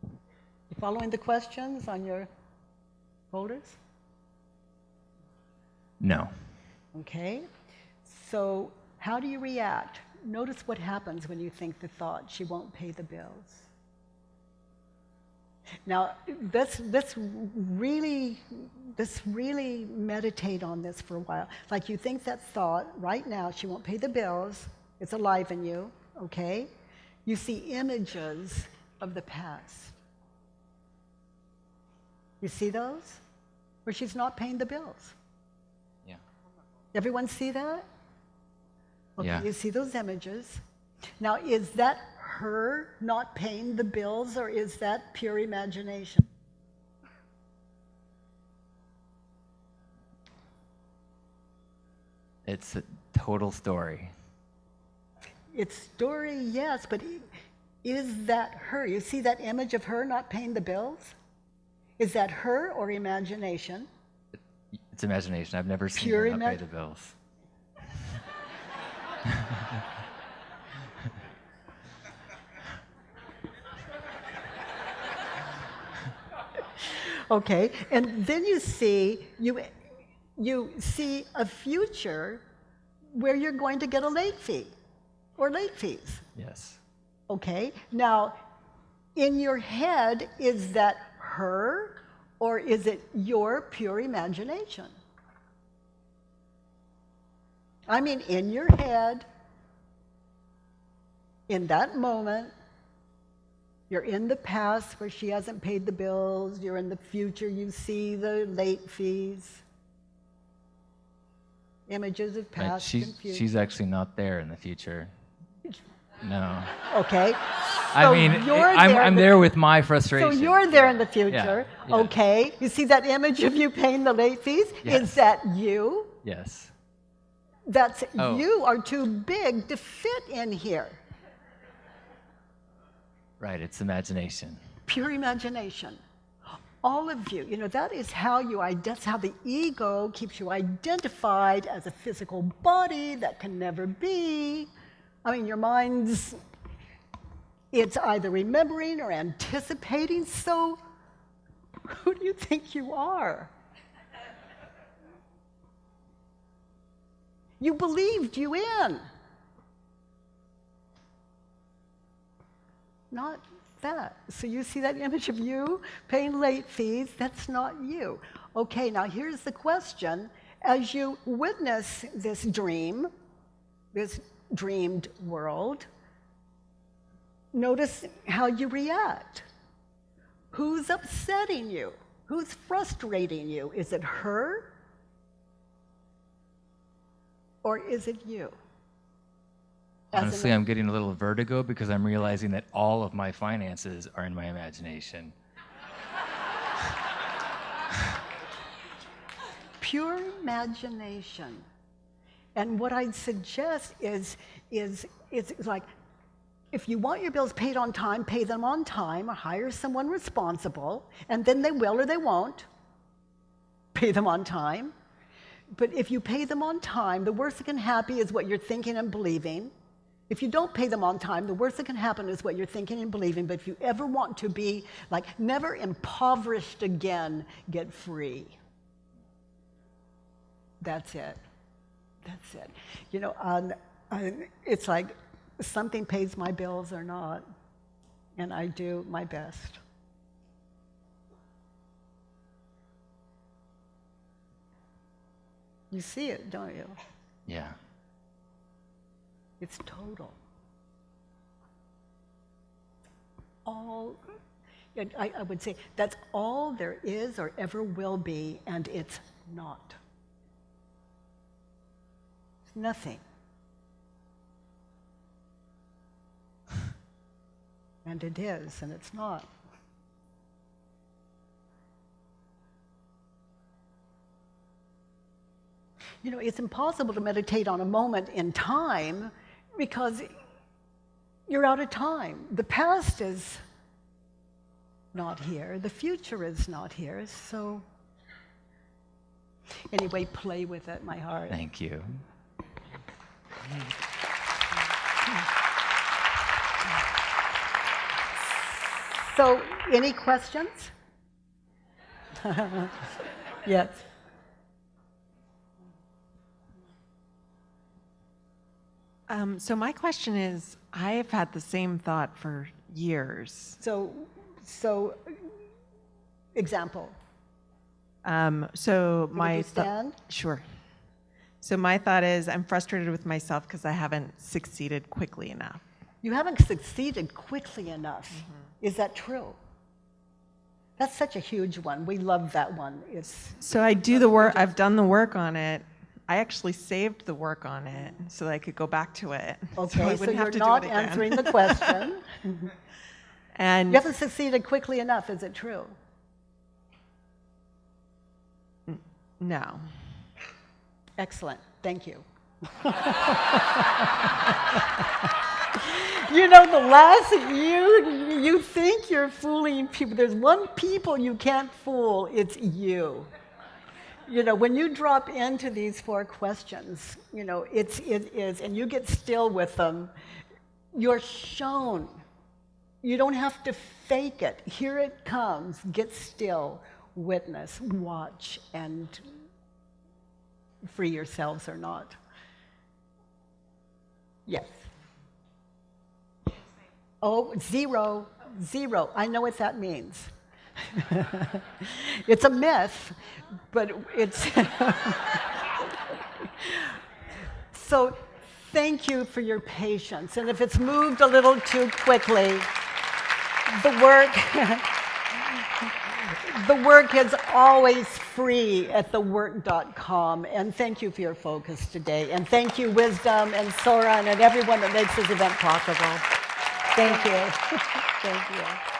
You following the questions on your folders? No. Okay. So how do you react? Notice what happens when you think the thought, she won't pay the bills. Now, let's really meditate on this for a while. Like, you think that thought right now, she won't pay the bills. It's alive in you, okay? You see images of the past. You see those? Where she's not paying the bills. Yeah. Everyone see that? Okay, Yeah. you see those images. Now, is that her not paying the bills, or is that pure imagination? It's a total story. It's story, yes, but is that her? You see that image of her not paying the bills? Is that her or imagination? It's imagination. I've never seen Pure her not pay the bills. Okay, and then you see a future where you're going to get a late fee or late fees. Yes. Okay, now in your head, is that her or is it your pure imagination? I mean, in your head, in that moment, you're in the past where she hasn't paid the bills, you're in the future, you see the late fees. Images of Right. past and future. She's actually not there in the future. No. Okay. I mean, I'm there with my So frustration. you're there in the future. Yeah. Okay. You see that image of you paying the late fees? Yes. Is that you? Yes. That's Oh. you are too big to fit in here. Right, it's imagination. Pure imagination. All of you, that is how that's how the ego keeps you identified as a physical body that can never be. I mean, your mind's, it's either remembering or anticipating, so who do you think you are? You believed you in. Not that. So you see that image of you paying late fees? That's not you. Okay, now here's the question. As you witness this dream, this dreamed world, notice how you react. Who's upsetting you? Who's frustrating you? Is it her? Or is it you? Honestly, I'm getting a little vertigo because I'm realizing that all of my finances are in my imagination. Pure imagination. And what I'd suggest is like, if you want your bills paid on time, pay them on time, or hire someone responsible, and then they will or they won't pay them on time. But if you pay them on time, the worst that can happen is what you're thinking and believing. If you don't pay them on time, the worst that can happen is what you're thinking and believing. But if you ever want to be like never impoverished again, get free. That's it. That's it. It's like something pays my bills or not, and I do my best. You see it, don't you? Yeah. It's total. All, I would say that's all there is or ever will be, and it's not. It's nothing. And it is, and it's not. It's impossible to meditate on a moment in time because you're out of time. The past is not here. The future is not here. So anyway, play with it, my heart. Thank you. So, any questions? Yes. So my question is, I have had the same thought for years. So example. So my stand? Sure. So my thought is, I'm frustrated with myself because I haven't succeeded quickly enough. You haven't succeeded quickly enough. Mm-hmm. Is that true? That's such a huge one. We love that one. So I do the work. I've done the work on it. I actually saved the work on it so that I could go back to it. Okay, so, so you're not answering the question. And you haven't succeeded quickly enough. Is it true? No. Excellent. Thank you. The last you think you're fooling people. There's one people you can't fool. It's you. When you drop into these 4 questions, it is, and you get still with them, you're shown. You don't have to fake it. Here it comes. Get still. witness, watch, and free yourselves or not. Yes. Oh, 0, 0. I know what that means. It's a myth, but it's... So thank you for your patience. And if it's moved a little too quickly, the work is always free at thework.com. And thank you for your focus today. And thank you, Wisdom and Soren and everyone that makes this event possible. Thank you. Thank you.